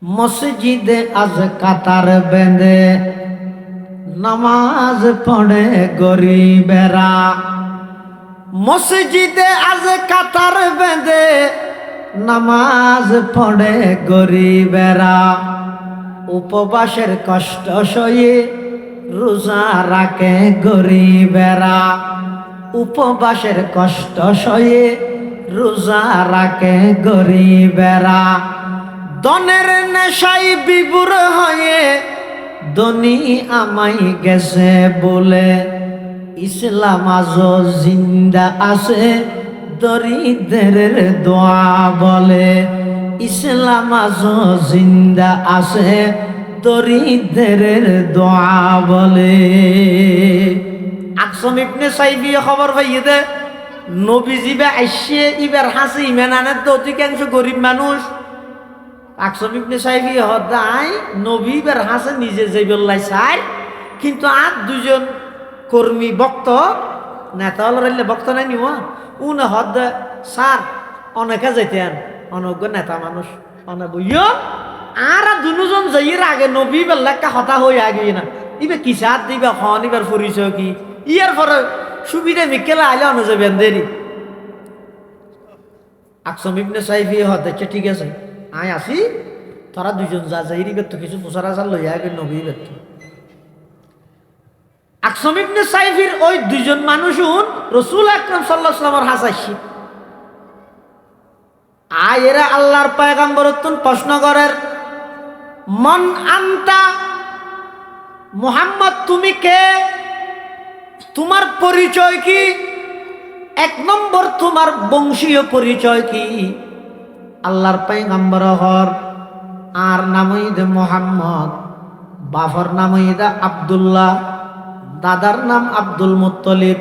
মসজিদে আজ কাতার বেঁধে নামাজ পড়ে গরিবেরা। মসজিদে আজ কাতার বেঁধে নামাজ পড়ে গরিবেরা। উপবাসের কষ্ট সয়ে রোজা রাখে গরিবেরা। উপবাসের কষ্ট সয়ে রোজা রাখে গরিবেরা। দনের নেশাই বিভোর হয়ে ধনী আমায় গেছে বলে, ইসলাম আজও জিন্দা আছে দরিদ্রের দোয়া বলে। ইসলাম আজও জিন্দা আছে দরিদ্রের দোয়া বলে। আকসম ইবনে সাইফি খবর পাইয়ে দে নবীজি বে আইসে ইবার হাসি ইমান আনের তো অধিকাংশ গরিব মানুষ। আকসম ইবনে সাইফি হদায় নবী বার হাসে নিজে যে বললাই চাই, কিন্তু আর দুজন কর্মী বক্ত নেতা হলে বক্ত নাই নিও উন হদ স্যার অনেকে যেতেন অনজ্ঞ নেতা মানুষ অনেক বইয় আর দুজন যাইয়ের আগে নবী বেল্লাকা হতা হয়ে আগে না ইবে কি সাথ দিবে খন ইবার পরিচয় কি ইয়ার পরে সুবিধা মিকেলা আইলে অনুযাবেন দেরি। আকসম ইবনে সাইফি হচ্ছে ঠিক আছে আয় আসি তোরা দুজন যা যাই বেত কিছু প্রচার আচার লইয়া আগে নবী বেত। আকসম ইবনে সাইফির ওই দুজন মানুষ রসুল আকরাম সাল্লাল্লাহু আলাইহি ওয়াসাল্লামের হাসাইছি আয় এরা আল্লাহর পয়গম্বর প্রশ্ন করেন মন আনতা, মুহাম্মদ তুমি কে, তোমার পরিচয় কি, এক নম্বর তোমার বংশীয় পরিচয় কি। আল্লাহর পয়গম্বর হর আর নামই দে মুহাম্মদ, বাফর নামই দে আব্দুল্লাহ, দাদার নাম আব্দুল মুত্তলিব।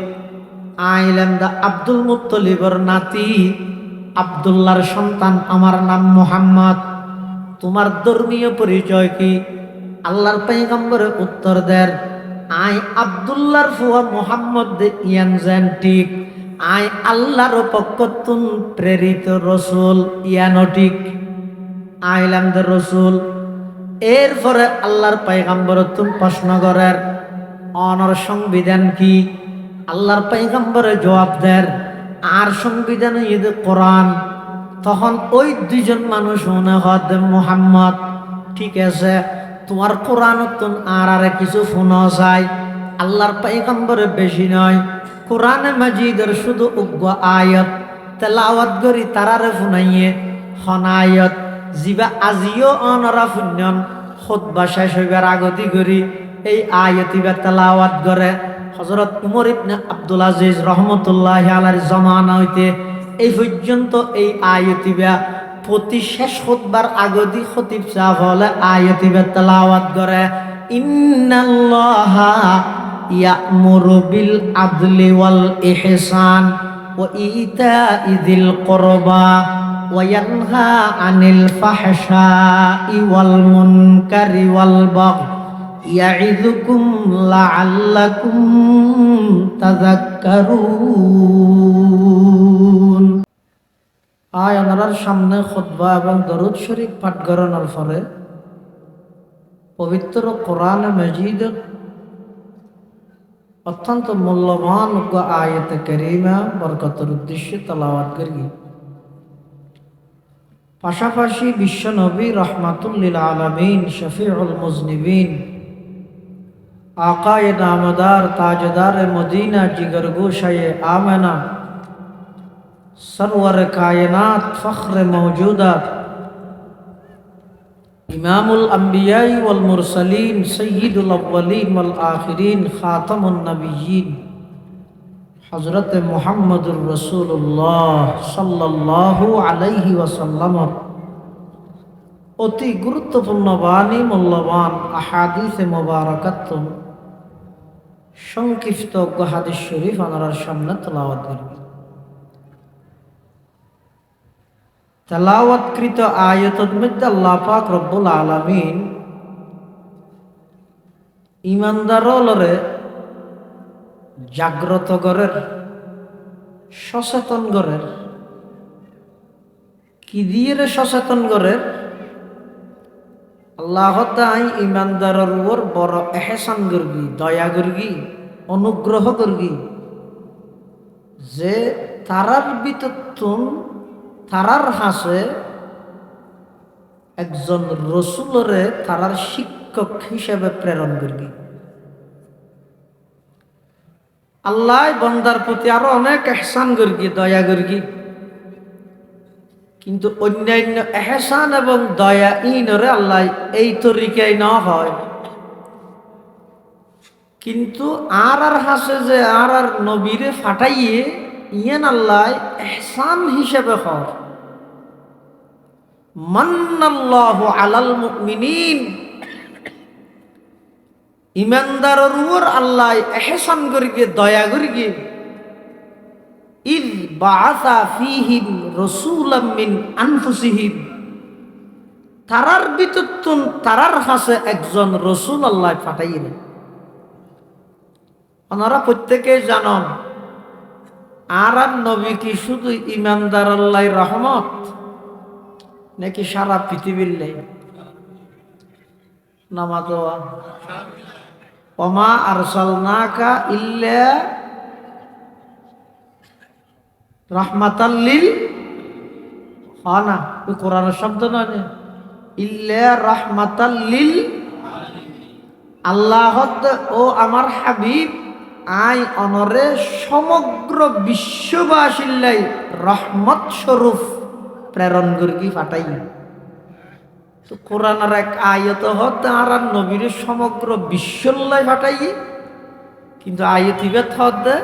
আইলাম দা আব্দুল মুত্তলিবর নাতি আব্দুল্লাহর সন্তান, আমার নাম মুহাম্মদ। তোমার ধর্মীয় পরিচয় কি? আল্লাহর পয়গম্বরে উত্তর দেন আই আব্দুল্লাহর ফুয়া মুহাম্মদ দে ইয়ানজেন্টিক, আই আল্লাহর পক্ষতুন প্রেরিত রসুল ইয়ানটিক। আইলাম দে রসুল। এরপরে আল্লাহর পয়গম্বর তুম প্রশ্ন করেন অনর সংবিধান কি? আল্লাহর পয়গম্বরে জবাব দেন আর সংবিধান ঈদ কোরআন। তখন ওই দুজন মানুষ মনে হদ মুহাম্মদ ঠিক আছে তোমার কোরআন আর কিছু ফোন চাই। আল্লাহর পয়গম্বরে বেশি নয়, কোরআনে মাজিদের শুধু উগ্র আয়াত তেলাওয়াত করি তারারে ফুনাইয়ে হনায়ত জিবা আজিও অনরা ফুন্যন খুতবা শেষ হইবার আগতি করি এই আয়াতিবা তেলাওয়াত করে। হযরত উমর ইবনে আব্দুল আজিজ রহমতুল্লাহি আলাইহির জামানা হইতে এই পর্যন্ত এই আয়াতিবা প্রতি শেষ খুতবার আগতি খতিব সাহেব হলে আয়াতিবা তেলাওয়াত করে ইন্নাল্লাহা ইয়া'মুরু বিল আদলি ওয়াল ইহসান ওয়া ইতা'i যিল কুরবা ওয়া ইয়ানহা আনিল ফাহশাই ওয়াল মুনকারি ওয়াল বাগই ইয়া'iযুকুম লা'আল্লাকুম তাযাক্কারুন। আয় ওনার সামনে খুতবা এবং দরুদ শরীফ পাঠ করানোর পরে পবিত্র কোরআন মাজিদ অত্যন্ত মূল্যবান আয়াতে কারিমা বরকতের উদ্দেশ্যে তেলাওয়াত করি। পাশাপাশি বিশ্ব নবী রহমাতুল লিল আলামিন শফিউল মুজনিবিন আকায়ে নামদার তাজদার মদিনা জিগরগোশায়ে আমেনা সরওয়ার কায়নাত ফখরে মওজুদাত ইমামুল আম্বিয়া ওয়াল মুরসালিন সয়্যিদুল আউয়ালিন ওয়াল আখিরিন খাতামুন নবিয়্যিন হযরত মুহাম্মদুর রাসূলুল্লাহ সাল্লাল্লাহু আলাইহি ওয়াসাল্লাম অতি গুরুত্বপূর্ণ বাণী মূল্যবান আহাদিসে মুবারাকাত সংক্ষিপ্ত হাদিস শরীফ আপনার সামনে তেলাওয়াত করব। তেলাওয়াতকৃত আয়াতের মধ্যে আল্লাহ পাক রব্বুল আলামিন ঈমানদাররে জাগ্রত করেন, সচেতন করেন। কি দিয়ে সচেতন করেন? আল্লাহ তাই ইমানদারের উপর বড় এহসান করবি, দয়া করবি, অনুগ্রহ করবি যে তারার ভিতর তারার হাসে একজন রসুলরে তারার শিক্ষক হিসেবে প্রেরণ করবি। আল্লাহ বন্দার প্রতি আরো অনেক এহসান করবি, দয়া করবি, কিন্তু অন্যান্য এহসান এবং দয়া ইনরে আল্লাহ এই তরিকায় না হয়। কিন্তু আর হাসে যে আর নবীরে ফাটাইয়ে ইয়েন আল্লাহ এহসান হিসেবে হয়। মান্নাল্লাহু আলাল মুমিনিন, ইমানদারের উপর আল্লাহ এহসান করিকে, দয়া করিকে। ইয বাআসা ফীহিম রাসূলাম মিন আনফুসিহিম, তারার ভিতর তারার কাছে একজন রসুল আল্লাহ পাঠাইলেন। ওনারা প্রত্যেকে জানেন আর নবী কি শুধু ইমানদার আল্লাহর রহমত নাকি সারা পৃথিবীর লাই নামাজ? ওমা আরসালনাকা ইল্লা রাহমাতাল লিল, হ্যাঁ না, ওই কোরআনের শব্দ নয়, ইল্লা রাহমাতাল লিল। আল্লাহ ও আমার হাবিব আই অনরে সমগ্র বিশ্ববাসীর রহমত স্বরূপ প্রেরণ করি পাঠাই। তো কোরআনের এক আয়ত হতে আর নবীর সমগ্র বিশ্বল্লাই পাঠাই, কিন্তু আয়ত ইবাত হতে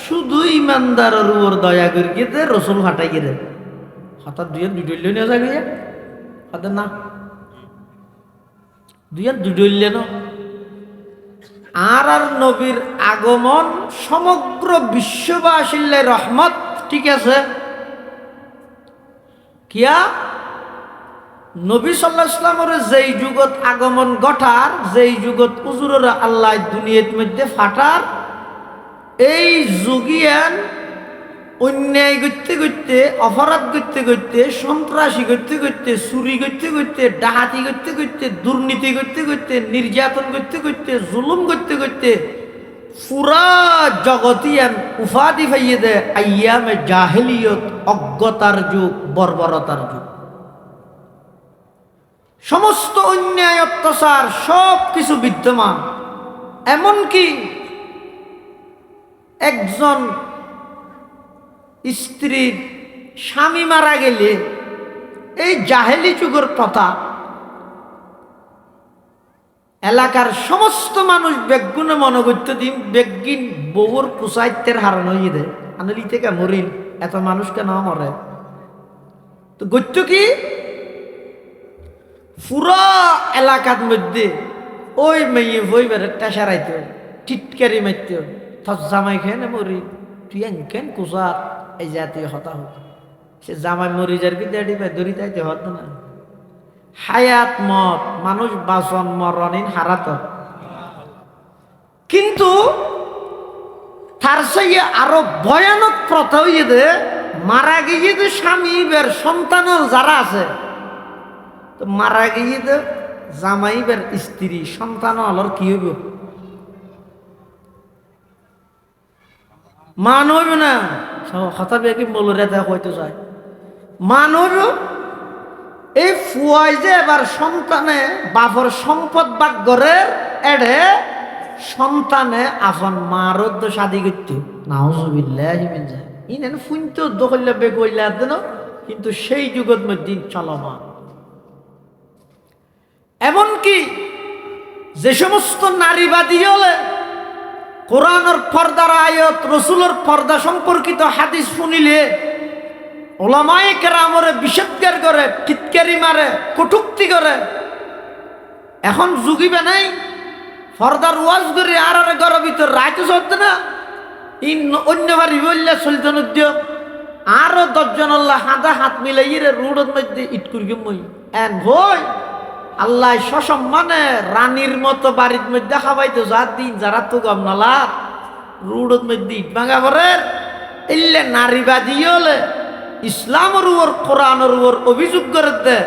শুধু ইমানদারের উপর দয়া করি দে রসুল ফাটাই দে। হঠাৎ দুইল নিয়ে যাবে হতে না, দুইল না। আর নবীর আগমন সমগ্র বিশ্ববাসীর রহমত, ঠিক আছে। কিয়া নবী সাল্লাল্লাহু আলাইহি ওয়াসাল্লামের যেই যুগত আগমন ঘটার, যেই যুগত হুজুরের আল্লাহ দুনিয়ার মধ্যে ফাটার, এই যুগিয়ান অন্যায় করতে করতে, অপরাধ করতে করতে, সন্ত্রাসী করতে করতে, চুরি করতে করতে, ডাহাতি করতে করতে, দুর্নীতি করতে করতে, নির্যাতন করতে করতে, জুলুম করতে করতে পুরা জগতিয়ান উপাধি পাইয়ে দেয় আইয়ামে জাহেলিয়ত, অজ্ঞতার যুগ, বর্বরতার যুগ। সমস্ত অন্যায় অত্যাচার সব কিছু বিদ্যমান। এমনকি একজন স্ত্রীর স্বামী মারা গেলে এই জাহেলি যুগের কথা এলাকার সমস্ত মানুষ বেগুনে মনে করতে দিন বেগিন বউর কুসাইত্যের হারণ হইয়ে দেয়। আনলি থেকে মরিন, এত মানুষকে না মরে তো গত্য কি পুরা এলাকার মধ্যে ওই মেয়ে বই বেড়ে টেসারাইতে টিটকারি মারতে, তোর জামাই খেয়ে মরি, তুই কেন কুসার, এই জাতীয় হতা হতো। সে জামাই মরি যার কি দেড়ি পায় দড়ি তাইতে হতো না। হায়াত মত মানুষ বাসন মরণিন হারাত, কিন্তু তার সাইয়ে আরো ভয়ানক প্রথা হইয়ে দে মারা গিয়ে যে স্বামী বের সন্তান যারা আছে, তো মারা গিয়ে যে জামাই বের স্ত্রী সন্তান হলর কি হইব? মান হইব না। হতা বেকি মলরে হইতে চায় মান হইব। এই ফুয়াই যে এবার সন্তানে বাপর সম্পদ বাগ করে এড়ে সন্তানে আপন মারদ শাদি করতে নাউজুবিল্লাহ ইনেন ফুনতে দখল্লা বেগইলা দেন, কিন্তু সেই যুগের মধ্যে চলমান। এমনকি যে সমস্ত নারীবাদী হলে কোরআনের পর্দার আয়াত, রসুলের পর্দা সম্পর্কিত হাদিস শুনিলে ওলামায়ে কেরামরে বিষেধগার করে, টিটকারি মারে, কটূক্তি করে। এখন যুগিবে নাই পর্দার ওয়াজ করে আর ঘরের ভিতর রাইতে চলতে না, অন্য বাড়ি বললে চলতে নদ্য আরো 10 জন আল্লাহ হাঁদা হাত মিলাই রে রোডের মধ্যে ইট করি মই এন হই আল্লাহ সসম্মানে রানীর মতো বাড়ির মধ্যে খাবাইতো যা দিন যারা তো গম নালা রোডের মধ্যে ইট ভাঙা করে এলে নারীবাদী হলে ইসলামের উপর কোরআনের উপর অভিযোগ করে দে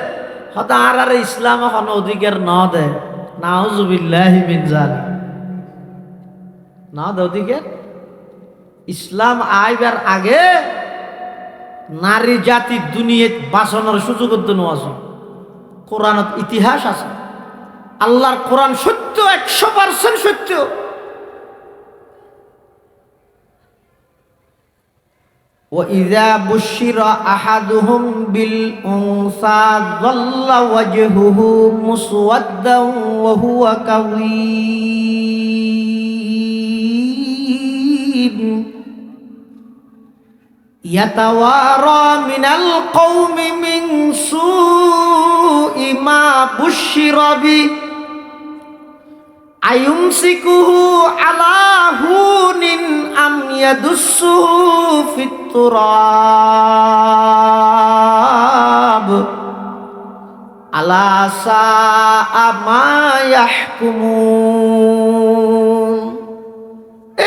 হতা আর ইসলাম এখন অধিকার ন দে, নাউজুবিল্লাহি মিন যালিক, না দে অধিকার। ইসলাম আইবার আগে নারী জাতি দুনিয়াত বাঁচানোর সুযোগ আছে। কোরআনত ইতিহাস আছে, আল্লাহর কোরআন সত্য, 100% সত্য। وَإِذَا بُشِّرَ أَحَدُهُمْ بِالْأُنثَى ظَلَّ وَجْهُهُ مُسْوَدًّا وَهُوَ كَظِيمٌ يَتَوَارَى مِنَ الْقَوْمِ مِنْ سُوءِ مَا بُشِّرَ بِهِ আয়ুমসিকুহু আলা হুনিন আম ইয়াদুসসুহু ফিত তুরাব আলা সাআ মা ইয়াহকুমুন।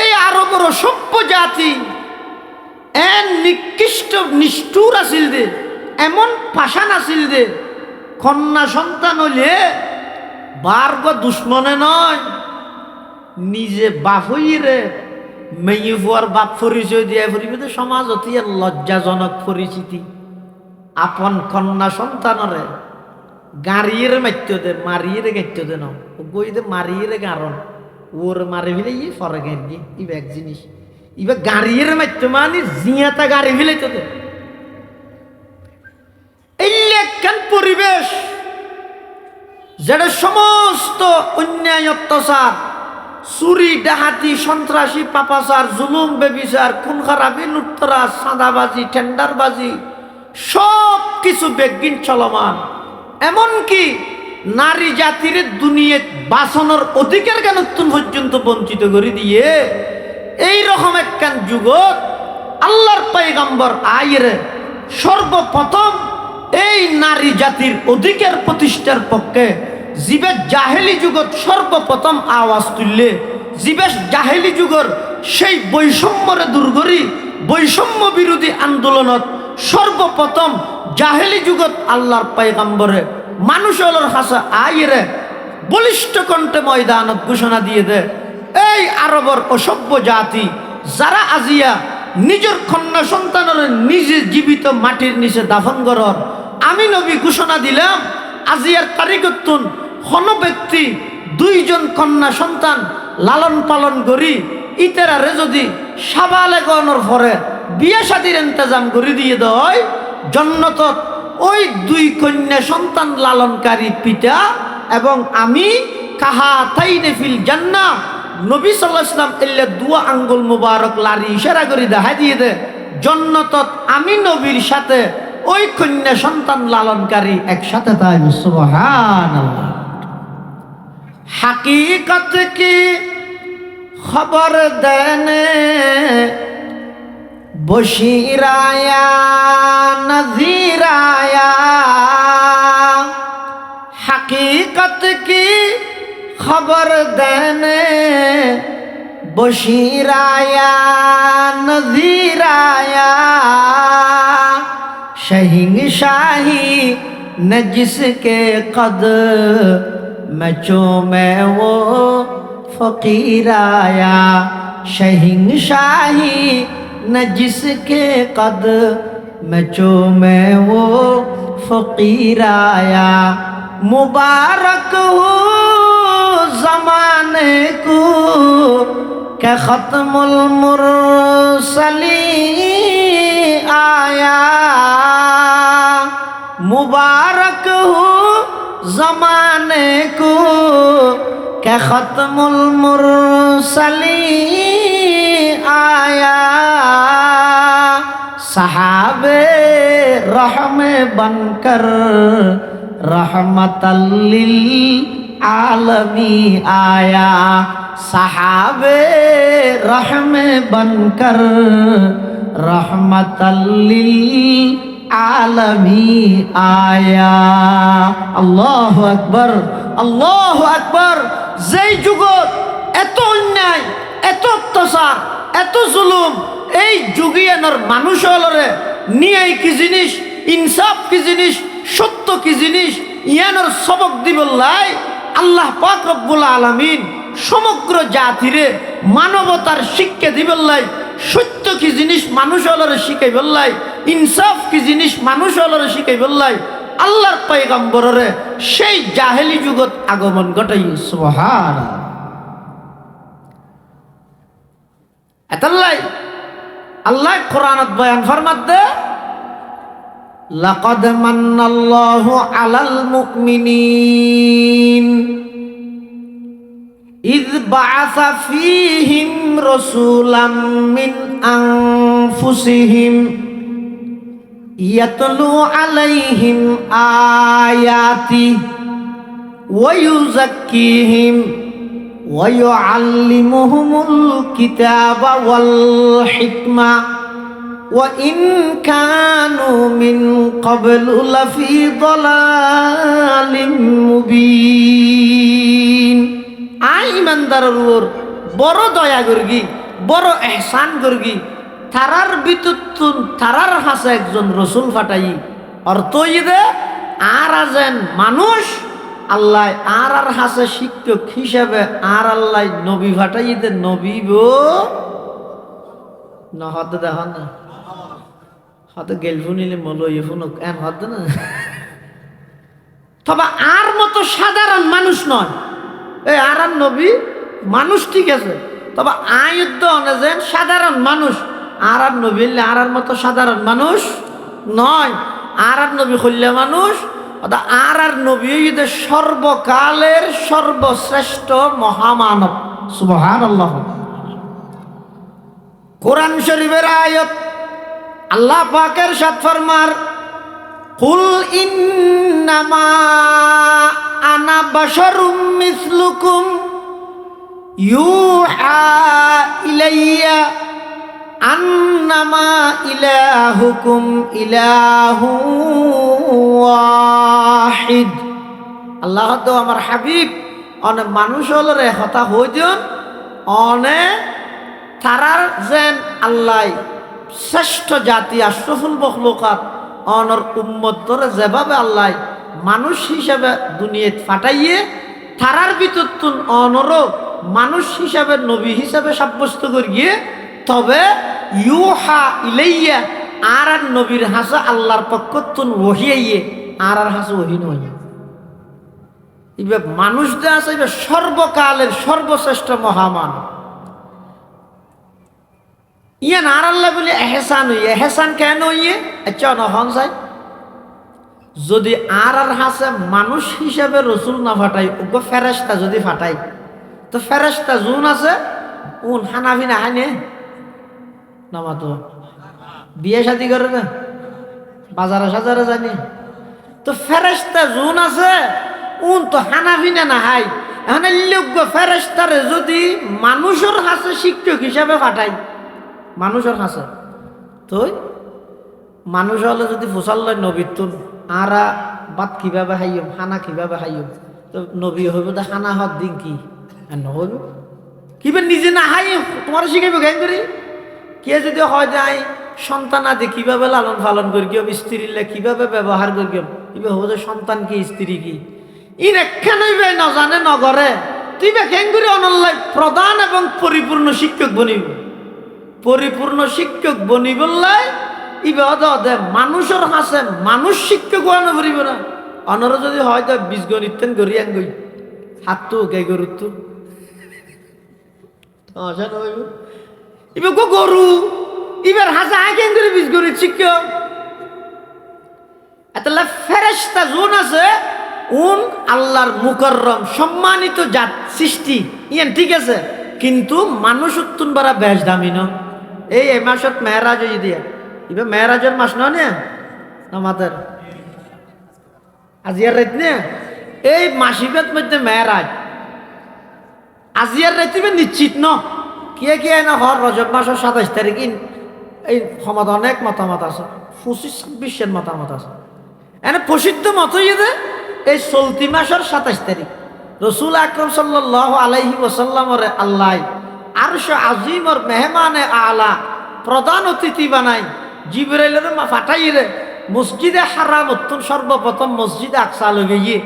এই আরবের সভ্য জাতি এন নিকৃষ্ট নিষ্ঠুর আছিল দে, এমন পাষাণ আছিল দে, কন্যা সন্তান হইলে বার্গ দুশ্মনে নয়, নিজে বাপ হইরে মেয়ে ফুয়ার বাপ পরিচয় দিয়ে ফুরিবে তো সমাজ অতি লজ্জাজনক পরিচিতি। আপন কন্যা সন্তানরে গাড়িয়ে মারতে দে, মারিয়ে গাইতে দে, নই দে মারিয়ে গারণ ওর মারি ফেলে ই ফরে গিয়ে ইবে এক জিনিস, ইবে গাড়িয়ে মারতে মানে জিয়াতা গাড়ি ফেলাইতে দে। এই লেখান পরিবেশ যেটা সমস্ত অন্যায় অত্যাচার, চুরি ডাহাতি সন্ত্রাসী পাপাচার জুলুম বেবিচার খুন খারাপি লুটতরাজ চাঁদাবাজি টেন্ডারবাজি সব কিছু বেগিন চলমান। এমনকি নারী জাতির দুনিয়াত বাঁচানোর অধিকার কেন পর্যন্ত বঞ্চিত করে দিয়ে এই রকম একখান যুগত আল্লাহর পয়গম্বর আইরে সর্বপ্রথম এই নারী জাতির অধিকার প্রতিষ্ঠার পক্ষে জিবে জাহেলি যুগত সর্বপ্রথম আওয়াজ তুললে, জিবে জাহেলি যুগর সেই বৈষম্যরে দূর করি বৈষম্য বিরোধী আন্দোলনত সর্বপ্রথম জাহেলি যুগত আল্লাহর পয়গম্বরে মানুষের হাসা আইরে বলিষ্ঠ কণ্ঠে ময়দানত ঘোষণা দিয়ে দে, এই আরবর অসভ্য জাতি যারা আজিয়া নিজের কন্যা সন্তানের নিজে জীবিত মাটির নিচে দাফন করার আমি নবী ঘোষণা দিলাম। আজিয়ার তারিখতুন কোন ব্যক্তি 2 জন কন্যা সন্তান লালন পালন করি ইতেরারে যদি সাবালেগনের পরে বিয়ে শাদীর ইন্তজাম করে দিয়ে দেয়, জন্নত ওই 2 কন্যা সন্তান লালনকারী পিতা এবং আমি কাহাতাইনে ফিল জান্নাহ। নবী সাল্লাল্লাহু আলাইহি ওয়াসাল্লাম এলে 2 আঙ্গুল মুবারক লারি ইশারা করে দেখা দিয়ে দে, জন্নতত আমি নবীর সাথে ওই কন্যা সন্তান লালনকারী একসাথে তাই। সুবহানাল্লাহ। হাকিকত কি খবর দেনে বশিরায়া নযিরায়া, হাকিকত কি খবর দেনে বশিরাया नज़ीराया, शहंशाही न जिसके कद में चूमे वो फकीर आया, शहंशाही न जिसके कद में चूमे वो फकीर आया। मुबारक हो ज़माने को के ख़त्मुल मुरसलीन आया, मुबारक हो ज़माने को के ख़त्मुल मुरसलीन आया। सहाबे रहमे बनकर रहमतल लिल आलमी आया, सहाबे रहमे बनकर रहमतल लिल आलमी आया। अल्लाहु আকবার, আল্লাহু আকবার। যেই যুগত এত অন্যায়, এত অত্যাচার, এত জুলুম, এই যুগিয়ানোর মানুষ হলরে নিয়ে কি জিনিস, ইনসাফ কি জিনিস, সত্য কি জিনিস, ইয়ানোর সবক দিবল্লাই আল্লাহ পাক রব্বুল আলামিন সমগ্র জাতিরে মানবতার শিক্ষা দিবল্লাই সত্য কি জিনিস মানুষ হলরে শিখাই বললাই ইনসাফ কি জিনিস মানুষ হলরে শিখাই বললাই আল্লাহর পয়গম্বররে সেই জাহেলি যুগত আগমন ঘটাই সুবহানাল্লাহ এতাল্লাই আল্লাহ কোরআনত বয়ান ফরমাত দে লাকাদ মান্নাল্লাহু আলাল মুমিনিন ইয বাআসা ফীহিম রাসূলাম মিন আনফুসিহিম ইয়াতলু আলাইহিম আয়াতি ওয়া ইউযাক্কিহিম ওয়া ইউআল্লিমুহুমুল কিতাবা ওয়াল হিকমা ওয়া ইন কানু মিন ক্বাবলু লাফি যালালিম মুবিন। আই ইমানদারের উপর বড় দয়া করগি, বড় এহসান করগি, তারার বিতুত্তুন তারার হাসে একজন রসুল ফাটাই অর্থ ইদে আর আছেন মানুষ আল্লাহ আর হাসে শিক্ষক হিসাবে আর আল্লাহ নবী ফাটাই দে নবী গো না হতে দেখ না হয়তো গেলফু নিলে মলই ফুনক এন হতে না তবে আর মতো সাধারণ মানুষ নয় এই আর নবী মানুষ ঠিক আছে তবে আয়ুদ্ধ অনেছেন সাধারণ মানুষ আর নবী আর মতো সাধারণ মানুষ নয় আর নবী হইলে মানুষ আর নবী সর্বকালের সর্বশ্রেষ্ঠ মহামানব সুবহানাল্লাহ। কোরআন শরীফের আয়াত আল্লাহ পাকের সাথ ফরমার কুল ইন্নামা আনা বাশারুম মিসলুকুম ইউহা ইলাইয়া আন্নামা ইলাহুকুম ইলাহু ওয়াহিদ। আল্লাহ তো আমার হাবিব অনেক মানুষ হলরে হতা হই দিন অনেক তারার যেন আল্লাহ শ্রেষ্ঠ জাতি আশরাফুল মখলুকাত অনর উম্মত ধরে যেভাবে আল্লাহ মানুষ হিসাবে দুনিয়াত ফাটাইয়ে তারার ভিতর তুন অনরও মানুষ হিসাবে নবী হিসাবে সাব্যস্ত করিয়ে তবে ইউহা ইলাইয়া আর নবীর হাসা আল্লাহর পক্ষ তুন ওহিয়ে আর হাসা ওহি নয় এবার মানুষ যে আছে এবার সর্বকালের সর্বশ্রেষ্ঠ মহামান ইয়ান আর আল্লাহ বলে এহসান হইয়ে এহসান কেন হইয়ে আচ্ছা নহন চাই যদি আর হাসে মানুষ হিসাবে রসুল না ফাটাই ওকে ফেরেশতা যদি ফাটাই তো ফেরেশতা জুন আছে উন হানাফি না হানে নামা তো বিয়ে শাদী করে না বাজারে সাজারে জানি তো ফেরেশতা জুন আছে উন তো হানাফি না হাই এখন লোক ফেরেশতারে যদি মানুষের হাসে শিক্ষক হিসাবে ফাটাই মানুষের হাসে তো মানুষ হলে যদি ফসল লয় নবীর তুন আরা বাত কিভাবে হাইম হানা কিভাবে হাইম তো নবী হইব তো হানা হত দিন কি আর নহইব কিবা নিজে না হাই তোমার শিখাইব জ্ঞান করি কে যদি হয় যায় সন্তান আদি কিভাবে লালন পালন করি কেউ স্ত্রীলে কিভাবে ব্যবহার করি কেউ কিভাবে হবো যে সন্তান কি স্ত্রী কি ইন একখান হইবে না জানে নগরে তুই বা জ্ঞান করি অনল্লায় প্রধান এবং পরিপূর্ণ শিক্ষক বনিব পরিপূর্ণ শিক্ষক বনিবল্লাই ইবে মানুষের হাসে মানুষ শিক্ষক ওয়ানো করিব না অনর যদি হয় তো বীজ গণিতেন গড়ি আঙ্গই হাত তো গাই গরু তো ইবে গো গরু ইবার হাসা আগে করে বীজ গণিত শিক্ষক এতলা ফেরেশতা জোন আছে উন আল্লাহর মুকররম সম্মানিত জাত সৃষ্টি ইয়ান ঠিক আছে কিন্তু মানুষ উত্তুন বারা বেশ দামি ন এই মাসত মেহরাজ হয়ে দিয়া ইবে মেহরাজের মাস না আমাদের আজিয়ার রাত না এই মাসিবের মধ্যে মেহরাজ আজিয়ার রাতিবে নিশ্চিত ন কে না হর রজব মাসের 27 তারিখ এই সমাজ অনেক মতামত আছে 25-26 মতামত আছে এনে প্রসিদ্ধ মত ইয়ে এই চলতি মাসের 27 তারিখ রসুল আকরম সাল্লাল্লাহু আলাইহি ওয়াসাল্লামর আল্লাহ আরশ আজিমর মেহমানে আলা প্রধান অতিথি বানাই জিবরাইলের ফাটাই রে মসজিদে হারাম অত্যন্ত সর্বপ্রথম মসজিদে আকসা লগে গিয়ে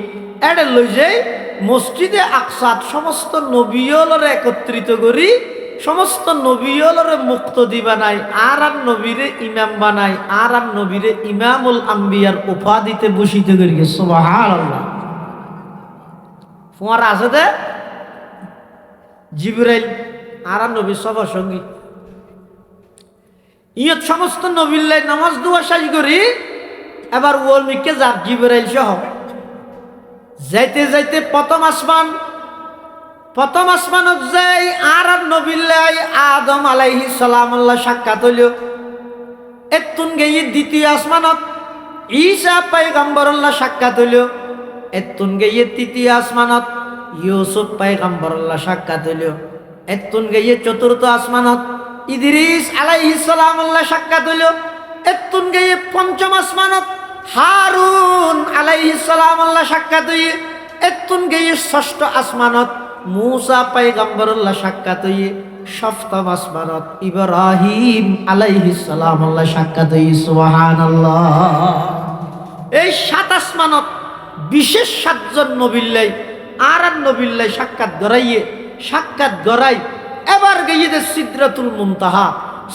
এটা লই যাই মসজিদে আকসাত সমস্ত নবীলরে একত্রিত করি সমস্ত নবীলরে মুক্ত দিবা নাই আর নবীরে ইমাম বানাই আর নবীরে ইমামুল আম্বিয়ার উপাধিতে বসিতে করি সুবহানাল্লাহ। তোমার আছে দে জিবরাইল আর নবী সবার সঙ্গী ইয়ত সমস্ত নবীল্লাই নামাজ দোয়া সাজ করি এবার ওর মিকে যাব জিবরাইল সহ যাইতে যাইতে প্রথম আসমানত যাই আর নবীল্লাই আদম আলাইহিস সালাম আল্লাহ সাক্ষাৎ হইল। এতুন গিয়ে দ্বিতীয় আসমানত ঈসা পয়গম্বর আল্লাহ সাক্ষাৎ হইল। এতুন গিয়ে তৃতীয় আসমানত ইউসুফ পয়গম্বর আল্লাহ সাক্ষাৎ হইল। এতুন গিয়ে চতুর্থ আসমানত ইদ্রিস আলাইহিস সালাম আল্লাহ সাক্ষাৎ হইল। এতুন গিয়ে পঞ্চম আসমানত হারুন আলাইহিস সালাম আল্লাহ সাক্ষাৎ হইয়ে। এতুন গিয়ে ষষ্ঠ আসমানত মুসা পয়গম্বর আল্লাহ সাক্ষাৎ হইয়ে। সপ্তম আসমানত ইব্রাহিম আলাইহিস সালাম আল্লাহ সাক্ষাৎ হইয়ে। সুবহানাল্লাহ। এই সাত আসমানত বিশেষ সাতজন নবিল্লাই আর নবিল্লাই সাক্ষাৎ গড়াই এবার গিয়ে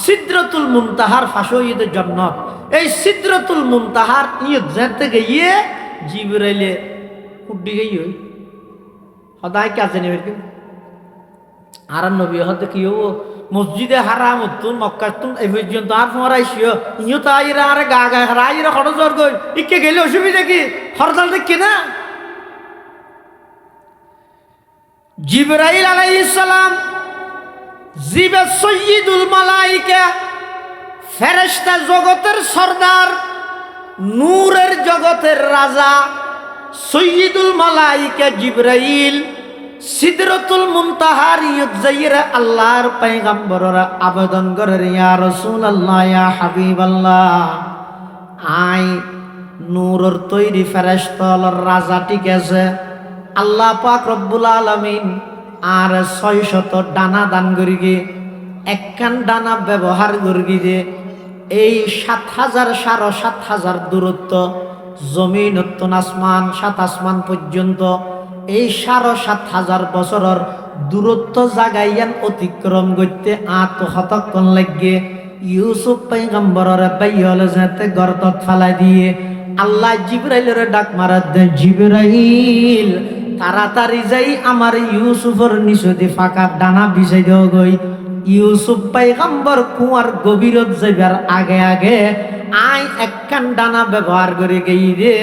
সিদরাতুল মুনতাহার ফাঁসো ঈদের জন্নত। এই সিদরাতুল মুনতাহার যেতে গিয়ে জিবরাইলে উড্ডি গিয়ে সদায় কাজে নেবে আর নবী হতে কি হবো মসজিদে হারাম তুন মক্কা তুন এই পর্যন্ত আর তোমার আইসিও ইও তো আইরা আরে গা হারা আইরা খরচ কই ইকে গেলে অসুবিধা কি হরতাল দেখি না। জিবরাইল আলাইহিস সালাম জিবে সৈয়দুল মালাইকা ফেরেশতা জগতের সরদার নূরের জগতের রাজা সৈয়দুল মালাইকা জিবরাইল সিদরাতুল মুনতাহার ইয়জাইরা আল্লাহর পয়গম্বররা আবেদন করে ইয়া রাসূলুল্লাহ ইয়া হাবিবাল্লাহ আই নূরের তৈরি ফেরেশতার রাজা ঠিক আছে আল্লাহ পাক রব্বুল আলামিন আর 600 ডানা দান করিগে একখান ডানা ব্যবহার করিগে এই 7000 7,500 দূরত্ব জমিন আসমান 7 আসমান পর্যন্ত এই 7,500 বছরের দূরত্ব জাগাইয়ান অতিক্রম করতে আত্মহতক্ষণ লাগে ইউসুফ পয়গম্বরের বাইয়ল যেতে গর্তত ফালাই দিয়ে আল্লাহ জিবরাইলের ডাক মারাত দেন জিবরাইল তাড়াতাড়ি যাই আমার ইউসুফের নিচে ফাঁকা ডানা বিছাই দেও গই। ইউসুফ পয়গম্বর কুয়ার গভীরত যাইবার আগে আগে আই একখান ডানা ব্যবহার করে গই রে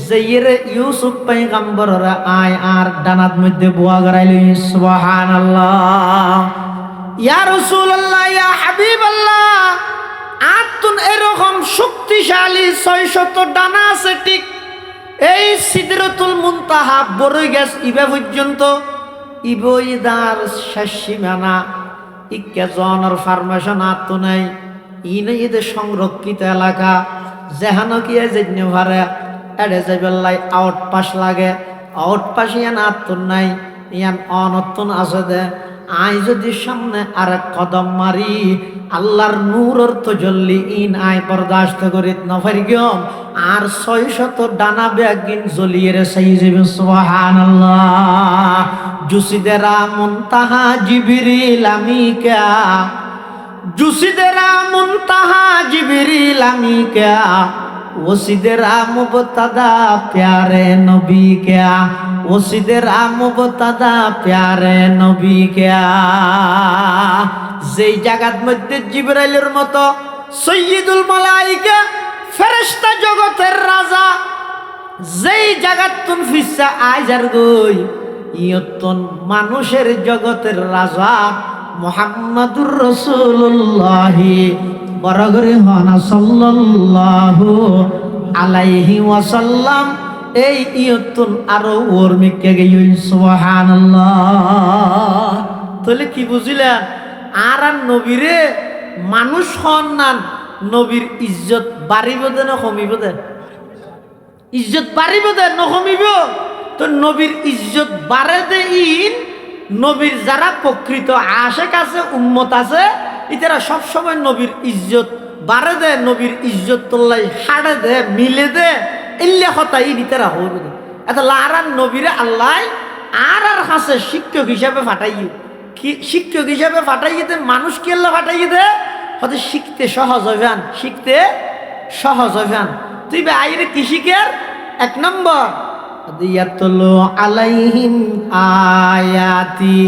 যাইরে ইউসুফ পয়গম্বরের আই আর ডানার মধ্যে বোয়া গড়াইল। সুবহানাল্লাহ। ইয়া রাসূলুল্লাহ ইয়া হাবিবাল্লাহ আতুন এরকম শক্তিশালী 600 ডানা আছে ঠিক এই সিদরাতুল মুনতাহা বড়ই গাছ ইবা পর্যন্ত ইবইদার শেষ সীমানা ইকে জনের ফার্মেশন আত্ম নাই ইনে এদের সংরক্ষিত এলাকা যেহানো কি যেনে ভারে এড়ে যাইবেলাই আউট পাস লাগে আউট পাস ইয়ান আত্ম নাই ইয়ান অনত্তন আছে দে আই যদি সামনে আর কদম মারি আল্লাহর নূরের তো জল্লি ইন আই বরদাস্ত করিত নফারি গম আর 600 ডানা বেগিন জ্বলিয়ে রে সাই যাবে। সুবহানাল্লাহ। জুসিদেরা মুনতাহা জিবরিল আমিকা জুসিদেরা মুনতাহা জিবরিল আমিকা ওসিদেরা মুবতাদা প্যারে নবী क्या ওসিদেরা মুবতাদা প্যারে নবী क्या যেই জায়গার মধ্যে জিবরাইলের মতো সৈয়দুল মালাইকা ফেরেশতা জগতের রাজা যেই জায়গার তুন ফিসা আইজার গই ইয়তন মানুষের জগতের রাজা মুহাম্মাদুর রাসূলুল্লাহ বরগরি হনা সাল্লাল্লাহু আলাইহি ওয়াসাল্লাম এই ইয়তন আরো ওর মিকে গই। সুবহানাল্লাহ। তাহলে কি বুঝিলেন আর নবীরে মানুষ হন না নবীর ইজ্জত বাড়িব দে না কমিব দে ইজ্জত বাড়িব দে না কমিব তো নবীর ইজ্জত বাড়ে দে ইন নবীর যারা প্রকৃত আশেক আছে উম্মত আছে ইতারা সবসময় নবীর ইজ্জত বারে দে নবীর ইজ্জত তোল্লাই হাড়ে দে মিলে দে এল্লে হতাই দিতেরা হইব এত লারান নবীরে আল্লাহ আর হাসে শিক্ষক হিসাবে ফাটাইয়ে কি শিক্ষক হিসাবে ফাটাইয়ে দে মানুষ কি আল্লাহ ফাটাইয়ে দে হয়তো শিখতে সহজ হইবান শিখতে সহজ হইবান তুই বে আইরে কি শিখের এক নম্বর দিয়াতুল আলাইহিম আয়াতি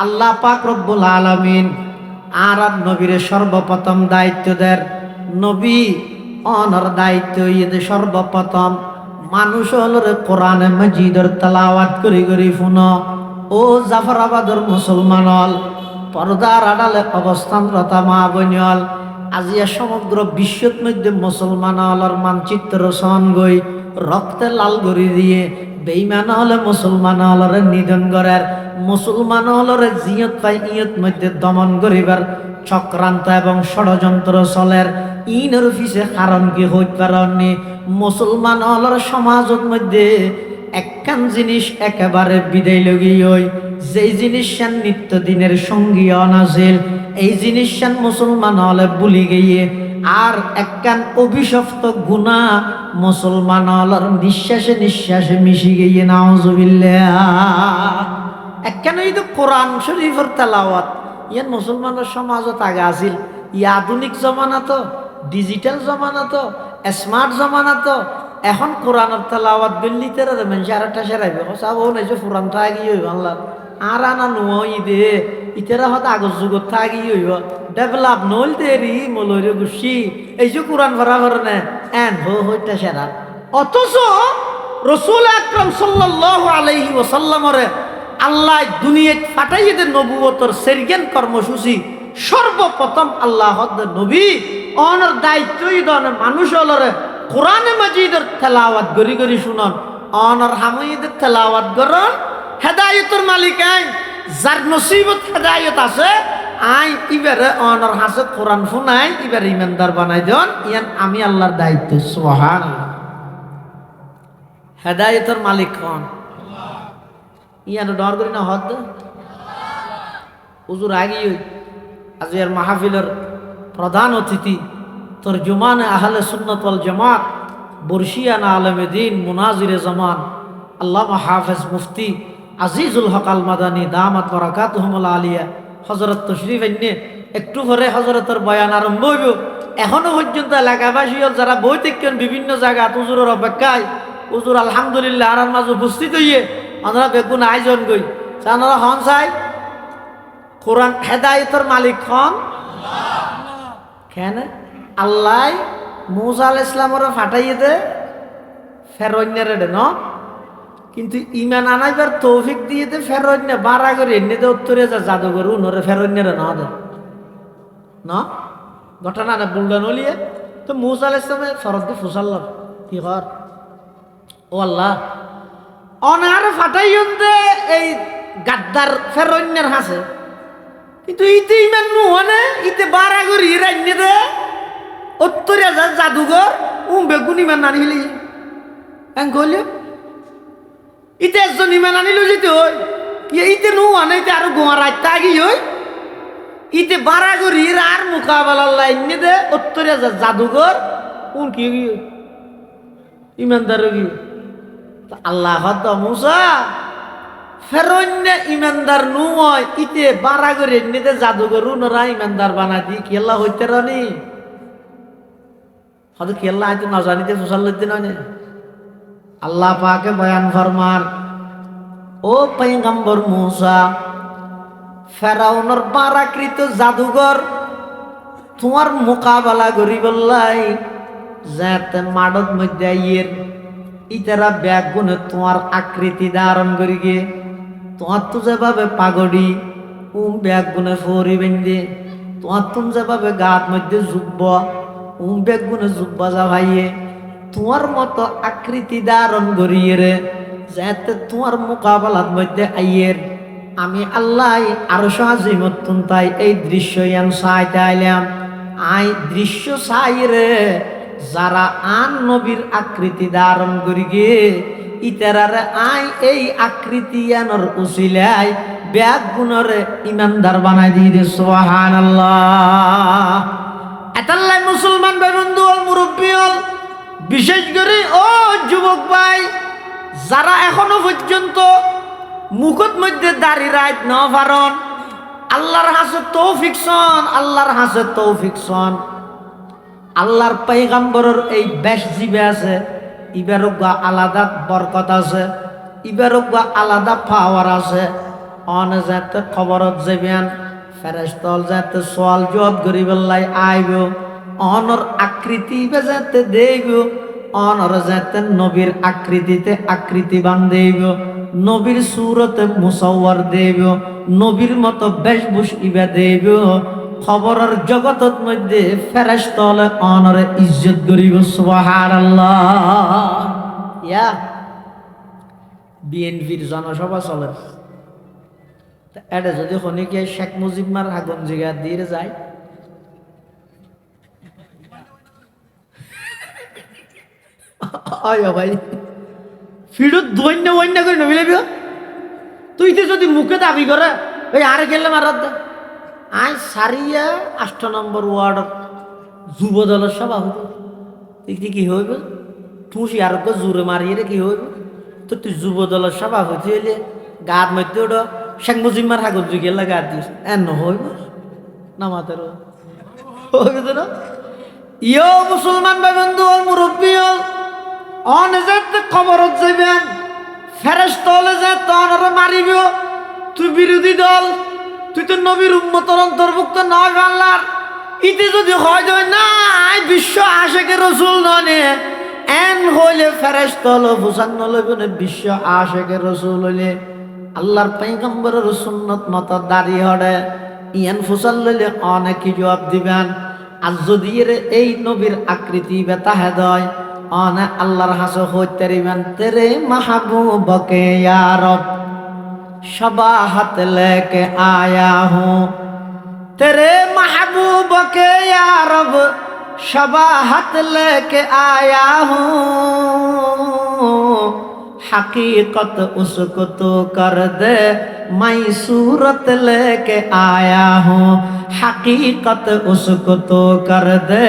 আল্লাহ পাক রব্বুল আলামিন আর নবীরে সর্বপ্রথম দায়িত্ব দের নবী অনর দায়িত্ব ইয়ে সর্বপ্রথম মানুষ হলরে কোরআনে মজিদের তেলাওয়াত করি করি শুনো ও জাফরাবাদের মুসলমান হল পর্দার আড়ালে অবস্থানরতা মা বনিয়ল আজিয়া সমগ্র বিশ্বত মধ্যে মুসলমান হলর মানচিত্র সন গই রক্তে লাল গড়ি দিয়ে বেঈমান হলে মুসলমান হলরে নিধন করার মুসলমান হলরে জিয়ত পাই ইয়ত মধ্যে দমন করিবার চক্রান্ত এবং ষড়যন্ত্র চলের ইনের পিছে কারণ কি হইতে পারেননি মুসলমান হলর সমাজের মধ্যে একখান জিনিস একেবারে বিদায় লগি হই যেই জিনিস নিত্য দিনের সঙ্গী অনাছিল এই জিনিস মুসলমান হলে ভুলি গিয়ে আর একখান অভিশপ্ত গুণা মুসলমান হলর নিঃশ্বাসে নিঃশ্বাসে মিশি গিয়ে নাউজুবিল্লাহ একখান এই তো কোরআন শরীফের তেলাওয়াত ইয়ান মুসলমানের সমাজত আগে আসিল ই আধুনিক জমানা তো ডিজিটাল জমানা তো স্মার্ট জমানা তো এখন কোরআনের তেলাওয়াত বিল্লিতে রে মানুষ আরেকটা সেরাইবে সব ও নাই যে পুরানটা আগিয়ে হইব আল্লাহ আর আনা নুই দে ইতেরা হয়তো আগর যুগত থাকি হইব ডেভেলপ নইল দেরি মলরে গুছি এই যে কোরআন ভরা ভরনে এন হইটা সেরা অথচ রাসূল আকরাম সাল্লাল্লাহু আলাইহি ওয়াসাল্লামরে আল্লাহ দুনিয়াত ফাটাইয়ে দে নবুয়তর সেরগেন কর্মসূচি সর্বপ্রথম আল্লাহ নবী অনর দায়িত্বই দন মানুষ হলরে কোরআনে মাজিদের তেলাওয়াত গরি গরি শুনন অনর হামিদের তেলাওয়াত করন হেদায়েতের মালিক আই যার নসিবত হেদায়েত আছে আই ইবারে অনর হাসে কোরআন শুনাই ইবারে ইমানদার বানাই দেন ইয়ান আমি আল্লাহর দায়িত্ব সুবহানাল্লাহ হেদায়েতের মালিক কোন ইয়ান ডর করি না হদ হুজুর আগিয়ে আজকের মাহফিলের প্রধান অতিথি তরজুমান আহলে সুন্নাত ওয়াল জামাত বর্ষিয়ানা আলেমে দ্বীন মুনাজিরে জামান আল্লামা হাফেজ মুফতি আজিজুল হক আল মাদানী দামাত বারাকাতুহুমুল আলিয়া হযরত তশরিফ আইনে একটু পরে হযরতের বয়ান আরম্ভ হইব এখনো পর্যন্ত এলাকাবাসী যারা বই দেখেন বিভিন্ন জায়গা হুজুরের অপেক্ষায় হুজুর আলহামদুলিল্লাহ আর মাঝে উপস্থিত হইয়ে আমরা বেগুন আয়োজন করি আপনারা হন চাই কোরআন হেদায়েতের মালিক হন কেন আল্লাহ মুসা আলাইহিস সালামরে ফাটাইয়ে দে ফেরৌনের ন কিন্তু ইমান আনাইবার তৌফিক দিয়ে দে ফেরৌনে বাড়া করে এনে দে উত্তরে যা জাদুঘর উনরে ফেরৌনের না দে না ঘটনা না বললেন নলিয়ে তো মুসা আলাইহিস সালামে ফরদ দি ফুসাল্লাহ কি কর ও আল্লাহ অনার ফাটাইয়ন দে এই গাদ্দার ফেরৌনের হাসে কিন্তু ইতে ইমান নুহনে ইতে বাড়া করে রাইনে দে উত্তরে যা জাদুঘর বেগুন ইমান আনি হিলি গলি ইতে একজন ইমান আনিল যেতে হই ইতে নো আনে ইতে আরো গোয়া রাখতে আগি হই ইতে বাড়া করি আর মোকাবেলার লাইন দে উত্তরে যা জাদুঘর কি ইমানদার কি আল্লাহ হদ মুসা ফেরন্নে ইমানদার নুয় ইতে বাড়া করে নিতে জাদুঘর উনরা ইমানদার বানা দি কি আল্লাহ হইতে রানি হয়তো কি আল্লাহ হয়তো না জানিতে ফসল লইতে নয় আল্লাহ পাকে বয়ান ফরমান ও পয়গম্বর মুসা ফেরাউনের বারাকৃত জাদুঘর তোমার মোকাবেলা করি বললাই যাতে মাডত মধ্যে আইয়ের ইতারা ব্যাগ গুনে তোমার আকৃতি ধারণ করি গে তোমার তো যেভাবে পাগড়ি ব্যাগ গুনে ফরি বেঁধে তোমার তুমি যেভাবে গাত মধ্যে জুব্ব ব্যাগ গুনে জুব্বা যা ভাইয়ে তোমার মতো আকৃতি ধারণ করিয়ে রে যাতে তোমার মোকাবেলার মধ্যে আইয়ের আমি আল্লাহ আরো সাজিমত তাই এই দৃশ্য সাইতে আইলাম আই দৃশ্য চাই রে যারা আন নবীর আকৃতি ধারণ করি গে ইতারারে আই এই আকৃতি আনর উসিলাই ব্যাগ গুণরে ইমানদার বানাই দিয়ে দে সুবহানাল্লাহ এতাল্লাই মুসলমান ভাই বন্ধু হল, মুরব্বী হল, বিশেষ করে ও যুবক ভাই যারা এখনো পর্যন্ত মুখত মধ্যে দাড়ি রাইত ন পারন, আল্লাহর হাসে তৌফিক সন, আল্লাহর হাসে তৌফিক সন। আল্লাহর পয়গম্বরের এই বেশ জিবে আছে, ইবারও গা আলাদা বরকত আছে, ইবারও গা আলাদা পাওয়ার আছে। অনে যাতে খবরত যাবেন, ফেরেশতল যাতে সওয়াল জবাব করি বললাই আইব, অনর আকৃতি যাতে দেব, অনর যাতে নবীর আকৃতিতে আকৃতি বান্ধব, নবীর সুরতে মুসাওয়ার দেব, নবীর মতো বেশভূষ ইবা দেব। খবরের জগতের মধ্যে ফেরেশতল অনরে ইজ্জত করিব। সুবহানাল্লাহ। ইয়া বিএনপির জনসভা চলে, এটা যদি খনিকে শেখ মুজিবমার আগুন জিগা দিয়ে যায়, ভাই ফিরত ধন্য বন্য করে নবিলে তুই তো যদি মুখে দাবি করে ওই আরে গেলে মারাত দে। আই সারিয়া 8 নম্বর ওয়ার্ড যুব দলের সভাপতি, তুই কি হইব? তুই আর জোরে মারিয়ে কি হইব? তো তুই যুব দলের সভাপতি হইলে গার মধ্যে ওটা শেখ মুজিবমার হাগর জুগেলা গা দিস এন হইব না মাতের হইব না। ইয়ো মুসলমান ভাই বন্ধু হল, মুরব্বী হল, অনেজাতে খবরত যাবেন, ফেরেশতলে যে তনরে মারিব। তুই বিরোধী দল, তুই তো নবীর উম্মতের অন্তর্ভুক্ত নয় বাংলার। ইতি যদি হয় না বিশ্ব আশেকে রসুল ননে এন হইলে ফেরেশতল বুঝান নলবে বিশ্ব আশেকে রসুল হইলে আল্লাহর পয়গম্বরের সুন্নত মতো দাঁড়িয়ে হড়ে ইয়ান ফুসাল লইলে অনেক জবাব দিবেন। আর যদি এই নবীর আকৃতি বেতাহে দয় অনে আল্লাহর হাসে হইতে রিবেন, তেরে মাহবুবকে ইয়া রব शबाहत लेके आया हूँ, तेरे महबूब के या रब शबाहत लेके आया हूँ। हकीकत उसको तो कर दे मैं सूरत लेके आया हूँ, हकीकत उसको तो कर दे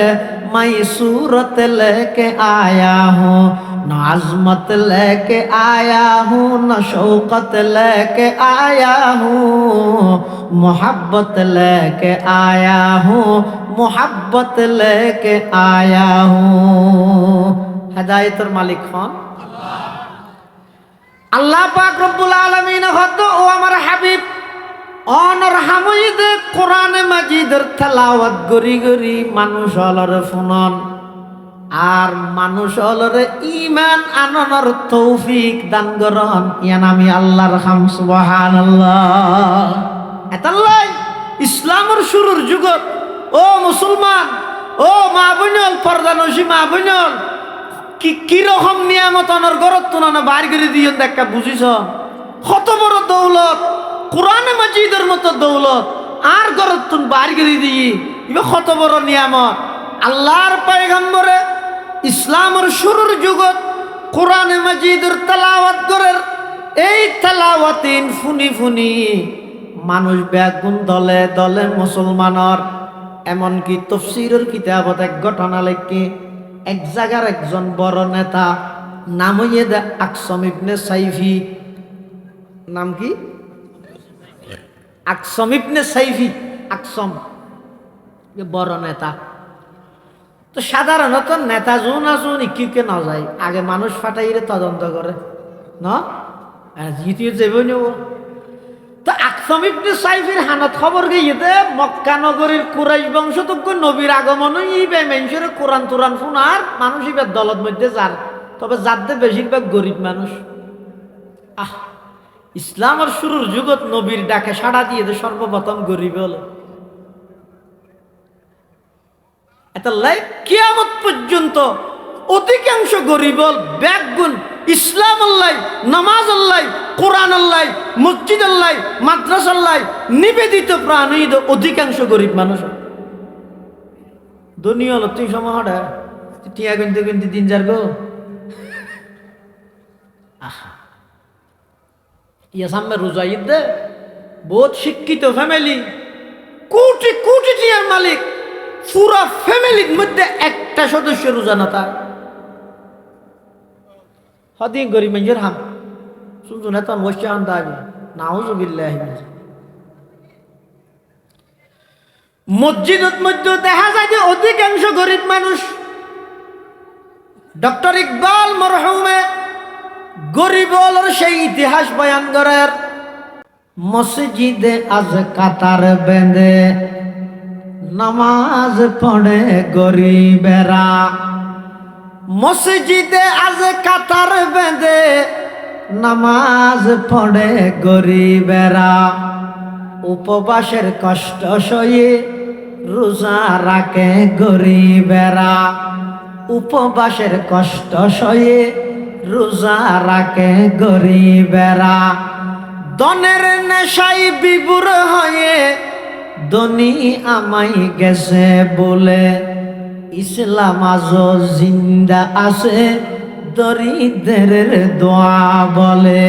मैं सूरत लेके आया हूँ। न अज़मत लेके आया हूँ, न शौकत लेके आया हूँ, मोहब्बत लेके आया हूँ, मोहब्बत लेके आया हूँ। हिदायतर मालिक कौन? আল্লাহ পাক রব্বুল আলামিন হত ও আমার হাবিব অনর হামিদ কোরআনে মাজিদের তেলাওয়াত গরি গরি মানুষ হলরে ফুনন আর মানুষ হলরে ঈমান আননের তৌফিক দান করন। ইয়ান আমি আল্লাহর হাম। সুবহানাল্লাহ। এতাল্লাই ইসলামের শুরুর যুগত ও মুসলমান, ও মা বোনল, পর্দানসী মা বোনল, কিরকম নিয়ামত অনর গরত তুলনা বাইর করে দিয়ে দেখা বুঝিস। কত বড় দৌলত, কোরআনে মাজিদের মতো দৌলত আর গরত তুন বাইর করে দিয়ে এবার কত বড় নিয়ামত। আল্লাহর পয়গম্বরে ইসলামের শুরুর যুগত কোরআনে মাজিদের তেলাওয়াত করের এই তেলাওয়াতিন ফুনি ফুনি মানুষ ব্যাগুন দলে দলে মুসলমানর। এমনকি তফসিরের কিতাবত এক ঘটনা লেখে এক জায়গার একজন বড় নেতা নাম হইয়ে দে আকসম ইবনে সাইফি। নাম কি? আকসম ইবনে সাইফি। আকসম বড় নেতা। তো সাধারণত নেতা জুন আসুন ইকিকে না যায়, আগে মানুষ ফাটাইরে তদন্ত করে না জিতিয়ে যাবে নেব। তো আকসম ইবনে সাইফির হানত খবর গিয়ে দে মক্কা নগরীর কুরাইশ বংশতজ্ঞ নবীর আগমন ইবে মানুষের কোরআন তুরান শোনার মানুষ ইবার দলত মধ্যে যার, তবে যাদের বেশিরভাগ গরিব মানুষ। ইসলামের শুরুর যুগত নবীর ডাকে সাড়া দিয়ে দে সর্বপ্রথম গরিব হলো। এটা লাই কিয়ামত পর্যন্ত অধিকাংশ গরিব ব্যাগুন ইসলাম আল্লাহ, নামাজ আল্লাহ, কোরআন আল্লাহ, মসজিদ আল্লাহ, মাদ্রাসা আল্লাহ নিবেদিত প্রাণ অধিকাংশ গরিব মানুষ। দুনিয়া হলো তুই সময় টিয়া কিনতে কিনতে দিন যার গো। ইয়া সামনে রোজা ঈদ দে বহুত শিক্ষিত ফ্যামিলি, কোটি কোটি টিয়ার মালিক, পুরা ফ্যামিলির মধ্যে একটা সদস্য রোজা না তার হদিন গরিব মানুষের হাম শুনছো না তখন বসে আন্দাজ নাউজুবিল্লাহি মসজিদের মধ্যে দেখা যায় যে অধিকাংশ গরিব মানুষ। ডক্টর ইকবাল মরহুমে গরিবর সেই ইতিহাস বয়ান করার মসজিদে আজ কাতার বেঁধে নামাজ পড়ে গরিবেরা। মসজিদে আজ কাতার বেঁধে নামাজ পড়ে গরিবেরা। উপবাসের কষ্ট সয়ে রোজা রাখে গরিবেরা। উপবাসের কষ্ট সয়ে রোজা রাখে গরিবেরা। দনের নেশাই বিভোর হয়ে ধনী আমাই গেছে বলে ইসলাম আজও জিন্দা আছে দরিদ্রের দোয়া বলে।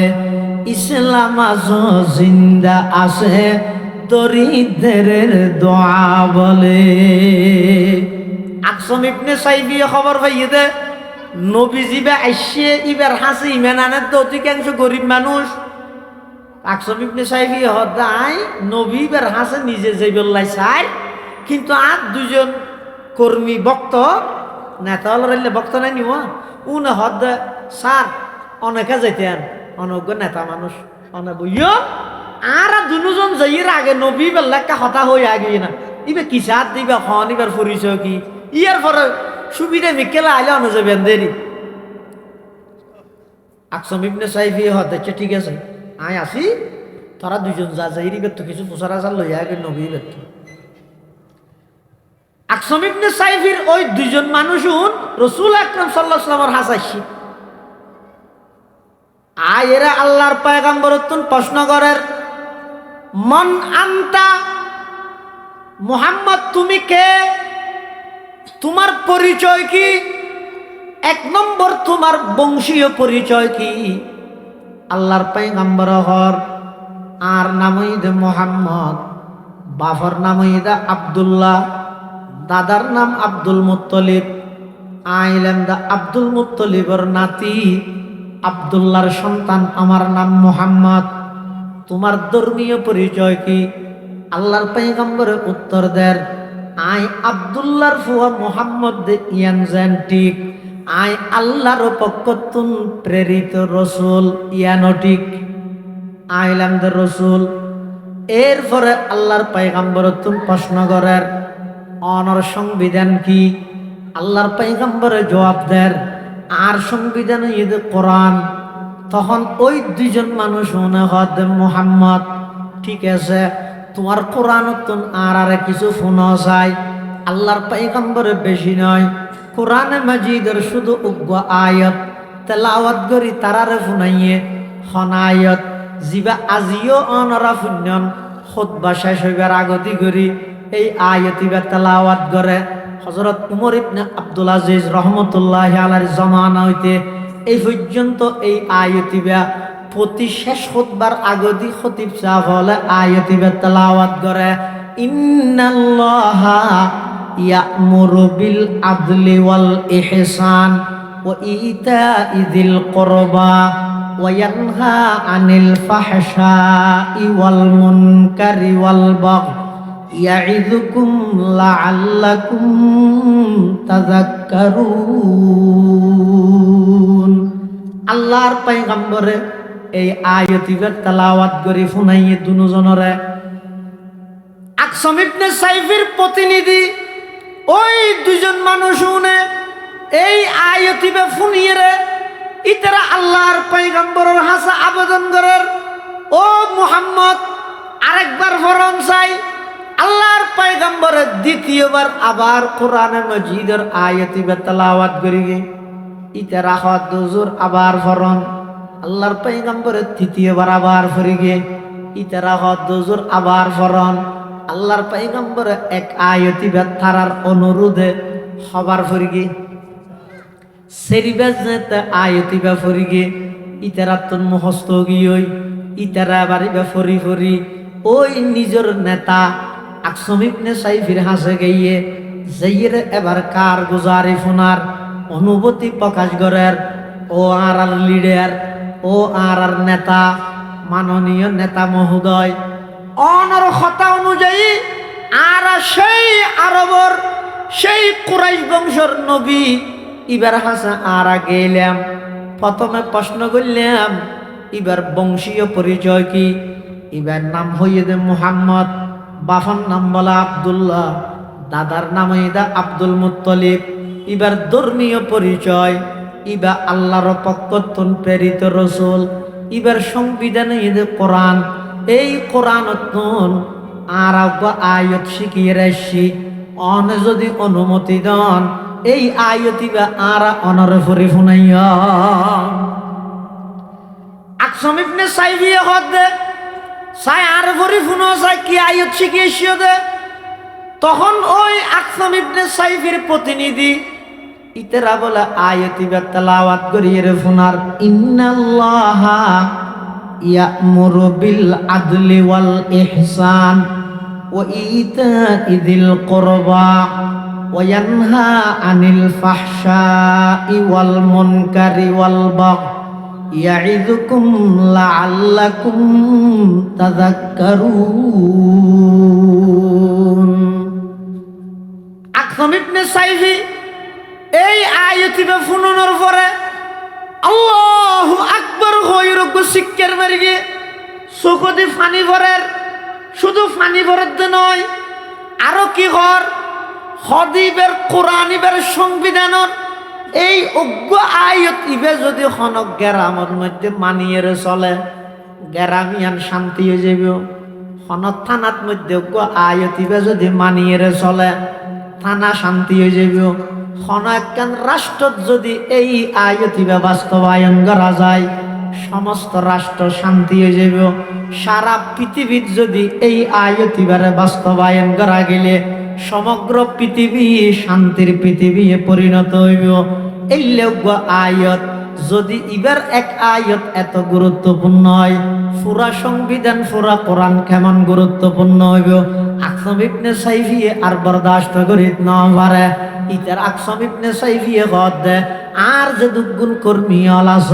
ইসলাম আজও জিন্দা আছে দরিদ্রের দোয়া বলে। আকসম ইবনে সাইফি খবর পাইয়ে দে নবীজি বে আইসে ইবার হাসি ইমান আনার তো অধিকাংশ গরিব মানুষ। আকসম ইবনে সাইফি হদায় নবী বার হাসে নিজে যে বললাই চাই কিন্তু আর দুজন কর্মী বক্ত নেতা হলে বক্ত নাই নিও উনি হদ স্যার অনেকে যেতেন অনজ্ঞ নেতা মানুষ অনেক বইয় আর দুজন যাইয়ের আগে নবী বেল্লাকা হতা হয়ে আগে না ইবে কি সাথ দিবে খন ইবার পরিচয় কি ইয়ার পরে সুবিধা মিকেলা আইলে অনুযাবেন দেরি। আকসম ইবনে সাইফি হচ্ছে ঠিক আছে আয় আসি তোরা দুজন যা যাইরি বেত কিছু প্রচার আচার লইয়া আগে নবী বেত। আকসম ইবনে সাইফির ওই দুজন মানুষ রসুল আকরাম সাল্লাল্লাহু আলাইহি ওয়াসাল্লামের হাসাইছি আয় এরা আল্লাহর পয়গম্বর প্রশ্ন করের মন আনতা মুহাম্মদ তুমি কে তোমার পরিচয় কি এক নম্বর তোমার বংশীয় পরিচয় কি। আল্লাহর পয়গম্বর হর আর নাম হইদে মুহাম্মদ বাফর নাম হইদে আব্দুল্লাহ দাদার নাম আব্দুল মুত্তলিব আইলাম দা আব্দুল মুত্তলিবর নাতি আব্দুল্লাহর সন্তান আমার নাম মুহাম্মদ। তোমার ধর্মীয় পরিচয় কি আল্লাহর পয়গম্বরে উত্তর দেন আই আব্দুল্লাহর ফুয়া মুহাম্মদ দে ইয়ানজেন্টিক আই আল্লাহর পক্ষতুন প্রেরিত রসুল ইয়ানটিক আইলাম দে রসুল। এরপরে আল্লাহর পয়গম্বর তুমি প্রশ্ন করেন অনর সংবিধান কি আল্লাহর পয়গম্বরে জবাব দেন আর সংবিধান ঈদ কোরআন। তখন ওই দুজন মানুষ মনে হদ মুহাম্মদ ঠিক আছে তোমার কোরআন আর কিছু ফোন চাই আল্লাহর পয়গম্বরে বেশি নয় কোরআনে মাজিদের শুধু উগ্র আয়াত তেলাওয়াত করি তারারে ফুনাইয়ে হনায়ত জিবা আজিও অনরা ফুন্যন খুতবা শেষ হইবার আগতি করি এই আয়াতিবা তেলাওয়াত করে। হযরত উমর ইবনে আব্দুল আজিজ রহমতুল্লাহি আলাইহির জামানা হইতে এই পর্যন্ত এই আয়াতিবা প্রতি শেষ খুতবার আগতি খতিব সাহেব হলে আয়াতিবা তেলাওয়াত করে ইন্নাল্লাহা ইয়া'মুরু বিল আদলি ওয়াল ইহসান ওয়া ইতা'i যিল কুরবা ওয়া ইয়ানহা আনিল ফাহশাই ওয়াল মুনকারি ওয়াল বাগই ইয়া'iযুকুম লা'আল্লাকুম তাযাক্কারুন। আল্লাহর পয়গম্বরে এই আয়াতিবার তেলাওয়াত করি শুনাইয়ে দুজনরে। আকসম ইবনে সাইফির প্রতিনিধি ওই দুজন মানুষ শুনে এই আয়াতিবে শুনিয়ে রে ইতারা আল্লাহর পয়গম্বরের হাসা আবেদন করেন ও মুহাম্মদ আরেকবার ফরন চাই। আল্লাহর পয়গম্বরের দ্বিতীয়বার আবার কোরআনে মজিদের আয়াতিবে তেলাওয়াত করি ইতারা হদ হুজুর আবার ফরন আল্লাহর পয়গম্বরের তৃতীয়বার আবার ফরিগে ইতারা হদ হুজুর আবার ফরন আল্লাহর পয়গম্বর এক আয়াতি ব্যাথারার অনুরোধে হবার ফরিগে সেরিবাজতে আয়াতি বা ফরিগে ইতারা তন মুখস্থ গিয়ে ইতারা বাড়িবা ফরি ফরি ওই নিজের নেতা আকসম ইবনে সাইফির হাসে গিয়ে যেইরে এবার কার গুজারি ফোনার অনুভূতি প্রকাশ করার ও আর লিডার ও আর নেতা মাননীয় নেতা মহোদয় অনর কথা অনুযায়ী আর সেই আরবর সেই কুরাইশ বংশর নবী এবার হাসা আর গেলাম প্রথমে প্রশ্ন করলাম এবার বংশীয় পরিচয় কি এবার নাম হইয়ে মুহাম্মদ বাফার নাম বলা আব্দুল্লাহ দাদার নাম হইদা আব্দুল মুত্তলিব এবার ধর্মীয় পরিচয় ইবা আল্লাহর পক্ষতন প্রেরিত রসুল এবার সংবিধানে ঈদে কোরআন এই কোরআন আর আয়ত শিখিয়ে রাখছি অন যদি অনুমতি দন এই আয়তি বা আর অনরে ফরি ফুনাইয়া আকসম ইবনে সাইফিয়ে হদ দে সাই আর ফরি ফুনো সাই কি আয়ত শিখিয়েছিও দে তখন ওই আকসম ইবনে সাইফির প্রতিনিধি ইতেরা বলে আয়াতি বা তেলাওয়াত করিয়ে রে ফুনার ইন্নাল্লাহা ইয়ামুরু বিল আদলি ওয়াল ইহসান ওয়া ইতা'i যিল কুরবা ওয়া ইয়ানহা আনিল ফাহশাই ওয়াল মুনকারি ওয়াল বাগই ইয়া'iযুকুম লা'আল্লাকুম তাযাক্কারুন আকসম ইবনে সাইফি এই আয়াতিবে ফুননের পরে আল্লাহু আকবার হইরগ শিক্ষার মারিগে চকুদি ফানি ভরের শুধু ফানি ভরের দে নয় আরো কি হর হদিবের কোরআনিবের সংবিধানের এই অজ্ঞ আয়াত ইবে যদি হনক গ্রামের মধ্যে মানিয়ে চলে গ্রামিয়ান শান্তি হয়ে যাবে হনত থানার মধ্যে অজ্ঞ আয়াত ইবে যদি মানিয়ে চলে থানা শান্তি হয়ে যাবে হনাকান রাষ্ট্র যদি এই আয়াতিবা বাস্তবায়ন করা যায় সমস্ত রাষ্ট্র শান্তি হয়ে যাবে সারা পৃথিবীর যদি এই আয়াতিবারে বাস্তবায়ন করা গেলে সমগ্র পৃথিবী শান্তির পৃথিবী পরিণত হইব এই লগ্য আয়াত যদি ইবার এক আয়াত এত গুরুত্বপূর্ণ হয় পুরা সংবিধান পুরা কোরআন কেমন গুরুত্বপূর্ণ হইব আকসম ইবনে সাইফি আর বরদাস্ত করিত না পারে ইতার আকসম ইবনে সাইফি গদ দে আর যে দুগুণ কর্মী আলাস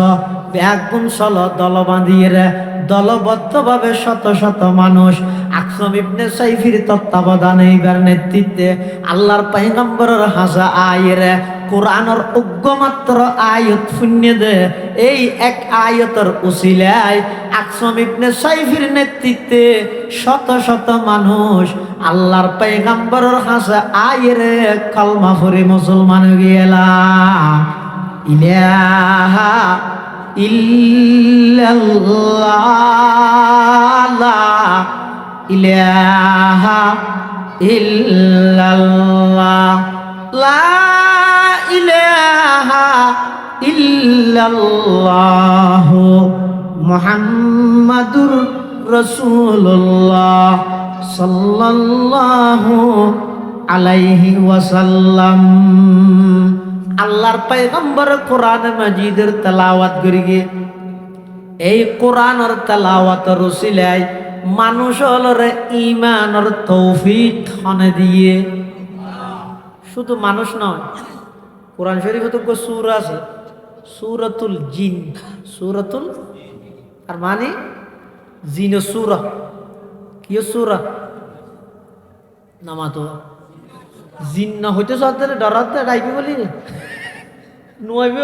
ব্যাগুণ চল দল বাঁধিয়ে রে দলবদ্ধভাবে শত শত মানুষ আকসম ইবনে সাইফির তত্ত্বাবধানে এবার নেতৃত্বে আল্লাহর পয়গম্বরের হাসা আয়েরে কোরআনের অজ্ঞমাত্র আয়াত শূন্য দে এই এক আয়াতের উসিলায় আকসম ইবনে সাইফির নেতৃত্বে শত শত মানুষ আল্লাহর পয়গম্বরের হাসা আয়েরে কলমা পড়ে মুসলমান গেলা ইলাহা ইল্লাল্লাহ ইলাহা ইল্লাল্লাহ লা ইলাহা ইল্লাল্লাহ মুহাম্মাদুর রাসূলুল্লাহ সাল্লাল্লাহু আলাইহি ওয়াসাল্লাম আল্লাহর পয়গম্বর কোরআন মাজিদের তেলাওয়াত করিগে এই কোরআনের তেলাওয়াতের উসিলায় মানুষের ঈমানের তৌফিক হনে দিয়ে শুধু মানুষ নয় কোরআন শরীফে তো সূরা আছে সূরাতুল জিন সূরাতুল আর মানে জিন সূরা কি সূরা নামা তো জিন না হইতে সাথে ডরাতে ডাইবি বলি নইব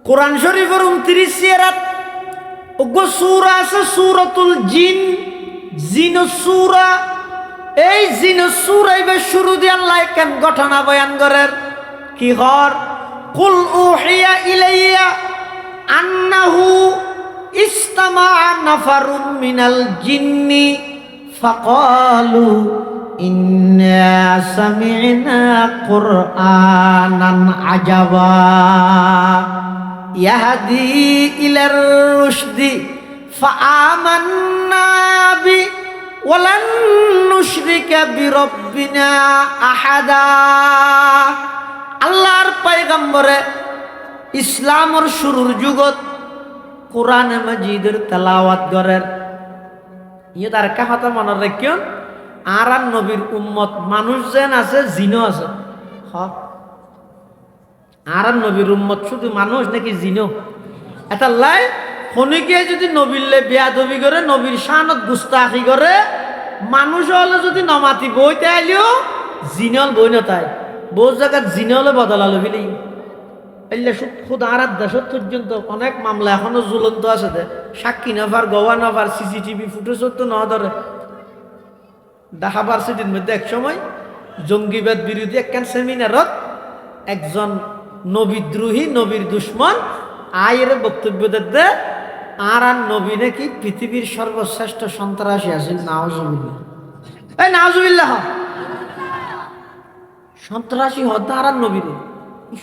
কোরআন শরীফের 29 সিরাত ওগো সূরা আছে সূরাতুল জিন জিন সূরা এই জিন সূরা ইবে শুরু দিয়ে আল্লাহ কেন ঘটনা বয়ান করেন কি হর কুল উহিয়া ইলাইয়া আন্নাহু ইস্তামা নাফারুম মিনাল জিন্নি ফাকালু ইন্না সামি'না কুরআনান আজাবা ইয়াহদি ইলার রুশদি ফাআমান্না বি ওয়ালান নুশরিকা বিরাব্বিনা আহাদা আল্লাহর পয়গম্বরে ইসলামের শুরুর যুগত কোরআন মাজিদের তেলাওয়াত করেন ইয়ে তার কথা মনে রাখিও আর নবীর উম্মত মানুষ যেন আছে জিনও আছে। আর নবীর উম্মত শুধু মানুষ নাকি জিনও? এটা লাই খনিকে যদি নবীরলে বেয়াদবি করে, নবীর শানত গুস্তাখি করে, মানুষ হলে যদি নমাতি বইতে আইলেও জিনল বই নতায় বহু জায়গায় জিনলে বদলালো বিলি। এলে খুদ আরাত দেশত পর্যন্ত অনেক মামলা এখনো ঝুলন্ত আছে, সাক্ষী নাফার, গওয়া নাফার, সিসিটিভি ফুটেজ তো ন ধরে। ঢাকা ভার্সিটির মধ্যে এক সময় জঙ্গিবাদ বিরোধী একখান সেমিনারত একজন নবীদ্রোহী, নবীর দুশ্মন আয়ের বক্তব্য দিতে আর নবী নাকি পৃথিবীর সর্বশ্রেষ্ঠ সন্ত্রাসী আছে। নাউজুবিল্লাহ, এই নাউজুবিল্লাহ, সন্ত্রাসী হতে আর নবীর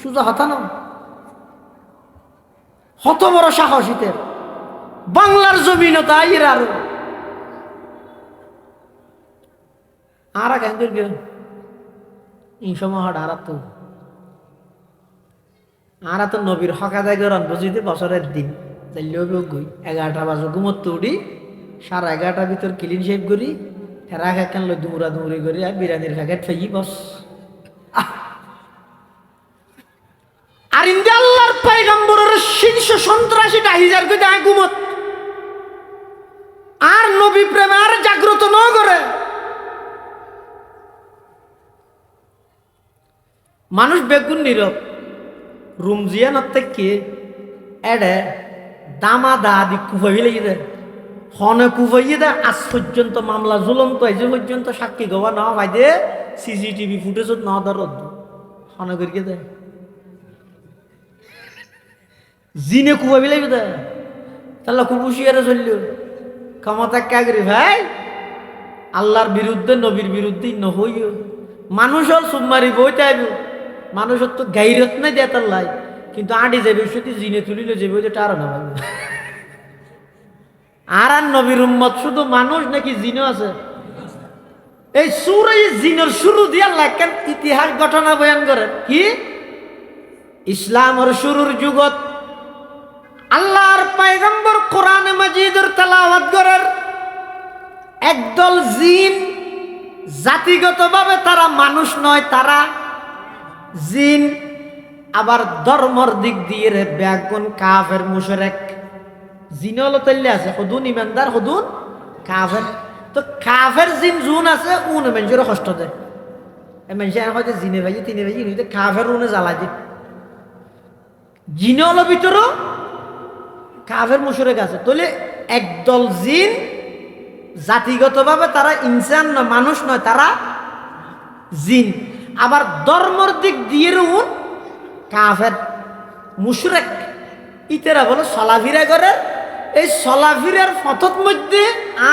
সুজা হতা না। হত বড় সাহসীদের বাংলার জমিন আইয়ের আরো আর কেন এই সময় হঠাৎ আর তো নবীর হকাদায় গরম বুঝিতে বছরের দিন চাইলেও গই 11টা বাজে ঘুমোতে উঠি, 11:30 ভিতর ক্লিন শেভ করি, হেরা খান লো দুমরা দুমরি করি আর বিরিয়ানির প্যাকেট ফেই বস। আর ইন্দা আল্লাহর পয়গম্বরের শীর্ষ সন্ত্রাসীটা হিজার করে দেয় ঘুমত আর নবী প্রেম আর জাগ্রত ন করে। মানুষ বেগুন নীরব রুমজিয়া নত্যাকে এডে দামা দা দি কুফাই লেগে দেয়, হনে কুফাইয়ে দেয়। আজ পর্যন্ত মামলা ঝুলন্ত হয়েছে, পর্যন্ত সাক্ষী গবা না ভাই দে, সিসিটিভি ফুটেজ না ধর হনে করিয়ে দেয়, জিনে কুফাই লাগবে দেয়। তাহলে খুব হুশিয়ারে চলল ক্ষমতা কাগরি ভাই আল্লাহর বিরুদ্ধে নবীর বিরুদ্ধে নহইও। মানুষ হল সুমারি বই চাইব, মানুষের তো গাইরত নাই দেয় তার লাই, কিন্তু আঁটি যাবে সত্যি জিনে তুলিল যাবে ওই যে টারো না ভাই। আর নবীর উম্মত শুধু মানুষ নাকি জিনও আছে? এই সূরা জিনের শুরু দিয়ে আল্লাহ কেন ইতিহাস ঘটনা বয়ান করেন কি? ইসলামের শুরুর যুগত আল্লাহর পয়গম্বর কোরআনে মাজিদের তেলাওয়াত করার একদল জিন, জাতিগতভাবে তারা মানুষ নয়, তারা জিন। আবার ধর্মর দিক দিয়ে রে ব্যাগুন কাফের মুশরিক জিন হলো তৈলে আছে, হুদুন ইমানদার হুদুন কাফের। তো কাফের জিন জুন আছে উন মানুষের কষ্ট দেয়, মানুষের হয়তো জিনে ভাই তিনে ভাই কাফের উনে জ্বালা দিয়ে। জিন হলো ভিতরও কাফের মুশরিক আছে। তাহলে একদল জিন জাতিগতভাবে তারা ইনসান নয়, মানুষ নয়, তারা জিন। আবার ধর্মর দিক দিয়ে উন কাফের মুশরিক। ইতেরা বলে চলাফিরা করে। এই চলাফিরার পথত মধ্যে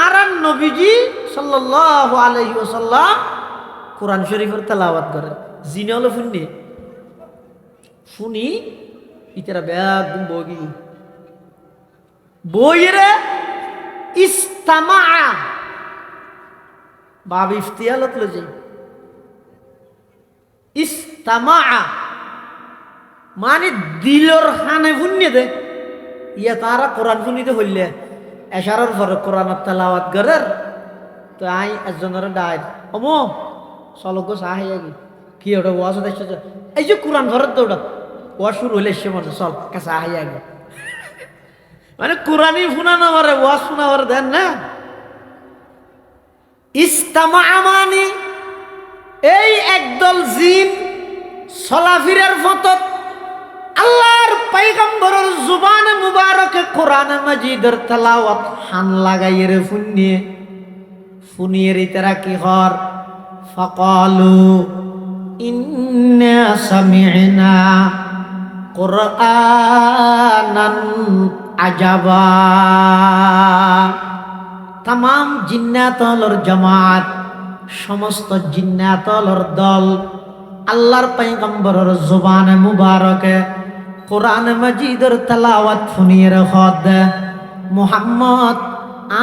আর নবীজি সাল্লাল্লাহু আলাইহি ওয়াসাল্লাম কোরআন শরীফের তেলাওয়াত করে। জিনে হলো শুনি শুনি ইতেরা একদম বগি বইরে ইস্তামা বাব ইফতিয়ালত লজি ইস্তামা মানে দিলর খানে শুনিয়ে দে ইয়া তারা কোরআন শুনিতে হইলে এশারার পরে কোরআন তেলাওয়াত করার। তো আই একজনের ডাইট অমো চলো গো চাহ কি ওটা ওয়াজ দেখছো, এই যে কোরআন ঘরের তো ওটা ওয়াজ শুরু হইলে সে মনে চল কাছে আহি আগে, মানে কোরআনই শুনানো পারে ওয়াজ শোনা পারে দেন না। ইস্তামা মানি এই একদল জিন চলাফিরার পথত আল্লাহর পয়গম্বরের জুবানে মুবারকে কোরআন মাজিদের তেলাওয়াত হান লাগাইয়ে শুনিয়ে শুনিয়ে তারা কি হর ফাকালু ইন্না সামি'না কুরআনান আজাবা। তামাম জিন্নাতলর জামাত, সমস্ত জিন্নাতলর দল আল্লাহর পয়গম্বরের জুবানে মুবারকে কোরআন মাজিদের তেলাওয়াত শুনিয়ে খদ মুহাম্মদ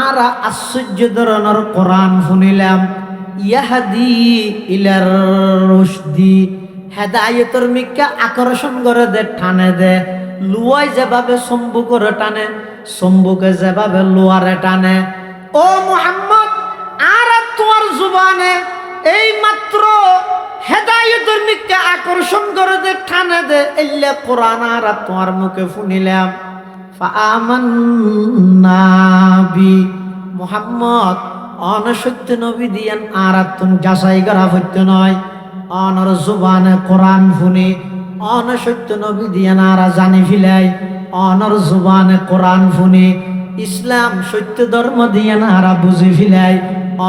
আর আশ্চর্য ধরনের কোরআন শুনিলাম। ইয়াহদি ইলার রুশদি হেদায়েতের মিকা আকর্ষণ করে দে, টানে দে। লুয়াই যেভাবে সম্বু করে টানে, সম্বুকে যেভাবে লোয়ারে টানে। ও মুহাম্মদ আর তোমার জবানে এই মাত্র হেদায়েতের দিকে আকর্ষণ করে দে, টানে দে, এলে কোরআন আর তোমার মুখে শুনিলাম ফাআমান্না বি মুহাম্মদ অনসত্য নবী দিয়ান আর তুম যাচাই করা হইতে নয়, অনর জবানে কোরআন শুনি অনসত্য নবী দিয়ান আর জানি ফিলাই, অনর জবানে কোরআন শুনি ইসলাম সত্য ধর্ম দিয়ান আর বুঝি ফিলাই,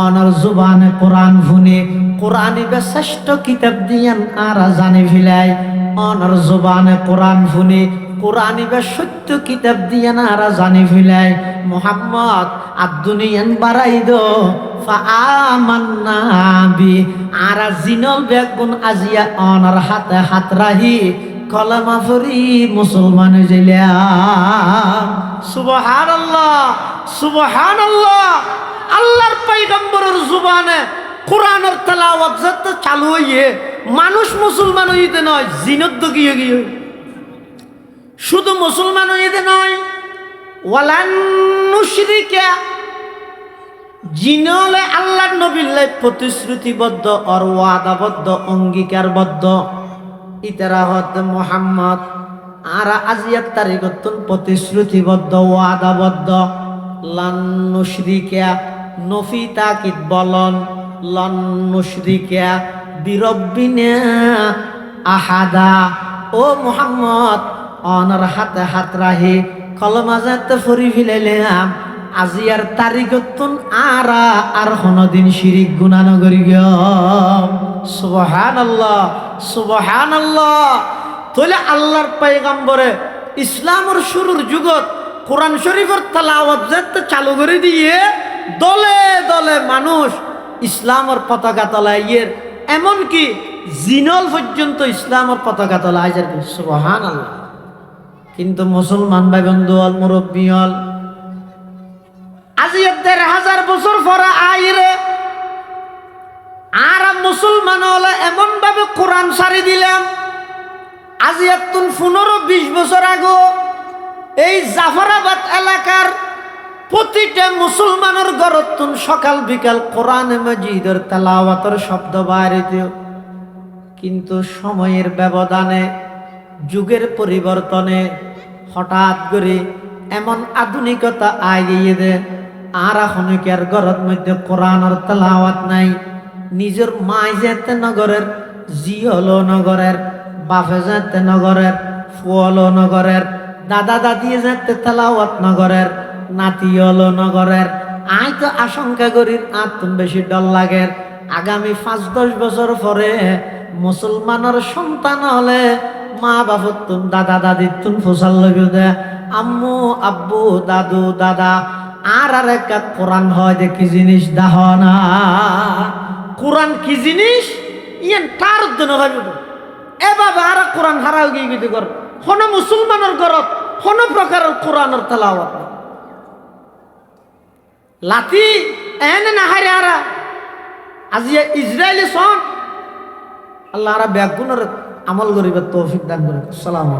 অনর জবানে কোরআন শুনি কোরআনই বা শ্রেষ্ঠ কিতাব দিয়ান আর জানি ফিলাই, অনর জবানে কোরআন শুনি কোরআনই বা সত্য কিতাব দিয়ান আর জানি ফিলাই। মুহাম্মদ আদ-দুনিয়ান বাড়াই দো ফাআমান্না বি আর জিনল বেগুন আজিয়া অনর হাতে হাত রাহি কলমা ফরি মুসলমান হইলাম। সুবহানাল্লাহ সুবহানাল্লাহ। আল্লাহর পয়গম্বরের জবানে কোরআনের তেলাওয়াত যত চালু হইয়ে মানুষ মুসলমান হইতে নয়, জিনত তো গিয়ে গিয়ে শুধু মুসলমান হইতে নয়, ওয়ালান নুশরিকা জিনলে আল্লাহর নবীর প্রতিশ্রুতিবদ্ধ আর ওয়াদাবদ্ধ অঙ্গীকারবদ্ধ ইতারা হত মুহাম্মদ আর আজিয়াত তারিখতুন প্রতিশ্রুতিবদ্ধ ওয়াদাবদ্ধ লান নুশরিকা নফি তাকিদ বলন লান নুশরিকা বিরব্বিনা আহাদা। ও মুহাম্মদ অনর হাতে হাত রাহি কলমা যাতে ফরি ফিলাইলাম আজিয়ার তারিখতুন আর কোনদিন শিরিক গুনাহ নগরি গম। সুবহানাল্লাহ সুবহানাল্লাহ। তাহলে আল্লাহর পয়গম্বরে ইসলামের শুরুর যুগত কোরআন শরীফের তেলাওয়াত যাতে চালু করে দিয়ে দলে দলে মানুষ ইসলামের পতাকা তলাইয়ের, এমনকি জিনল পর্যন্ত ইসলামের পতাকা তলায় যায়। সুবহানাল্লাহ। কিন্তু মুসলমান ভাই বন্ধু হল মুরব্বী হল আজি ১,৫০০ বছর পরে আইরে আর মুসলমান হলে এমন ভাবে কোরআন সারি দিলাম। আজি ১৫-২০ বছর আগে এই জাফরাবাদ এলাকার প্রতিটা মুসলমানের ঘরত সকাল বিকাল কোরআন মাজিদের তেলাওয়াতের শব্দ বাইরিত। কিন্তু সময়ের ব্যবধানে যুগের পরিবর্তনে হঠাৎ করে এমন আধুনিকতা আগিয়ে দে আর এখনকার ঘরের মধ্যে কোরআনের তেলাওয়াত নাই। নিজের মাই যেতে নগরের, জি হলো নগরের, বাপে যেতে নগরের, ফুয়লো নগরের, দাদা দাদি যেতে তেলাওয়াত নগরের, নাতি হলো নগরের। আই তো আশঙ্কা করির আত্ম বেশি ডর লাগে আগামী ৫-১০ বছর পরে মুসলমানের সন্তান হলে মা বাপত তুন দাদা দাদির তুন ফসল লগে দে আম্মু আব্বু দাদু দাদা আর একটা কোরআন হয় যে কি জিনিস দাহ না। কোরআন কি জিনিস ইয়ান তার জন্য ভাবিব এভাবে আর কোরআন হারাও গিয়ে গিয়ে কর হন মুসলমানের ঘরত হন প্রকারের কোরআনের তেলাওয়াত লাতি এনে না হারে আরা আজি ইসরায়েলি সন আল্লাহ রা ব্যাগুনের আমল করিবার তৌফিক দান করুন। আসসালামু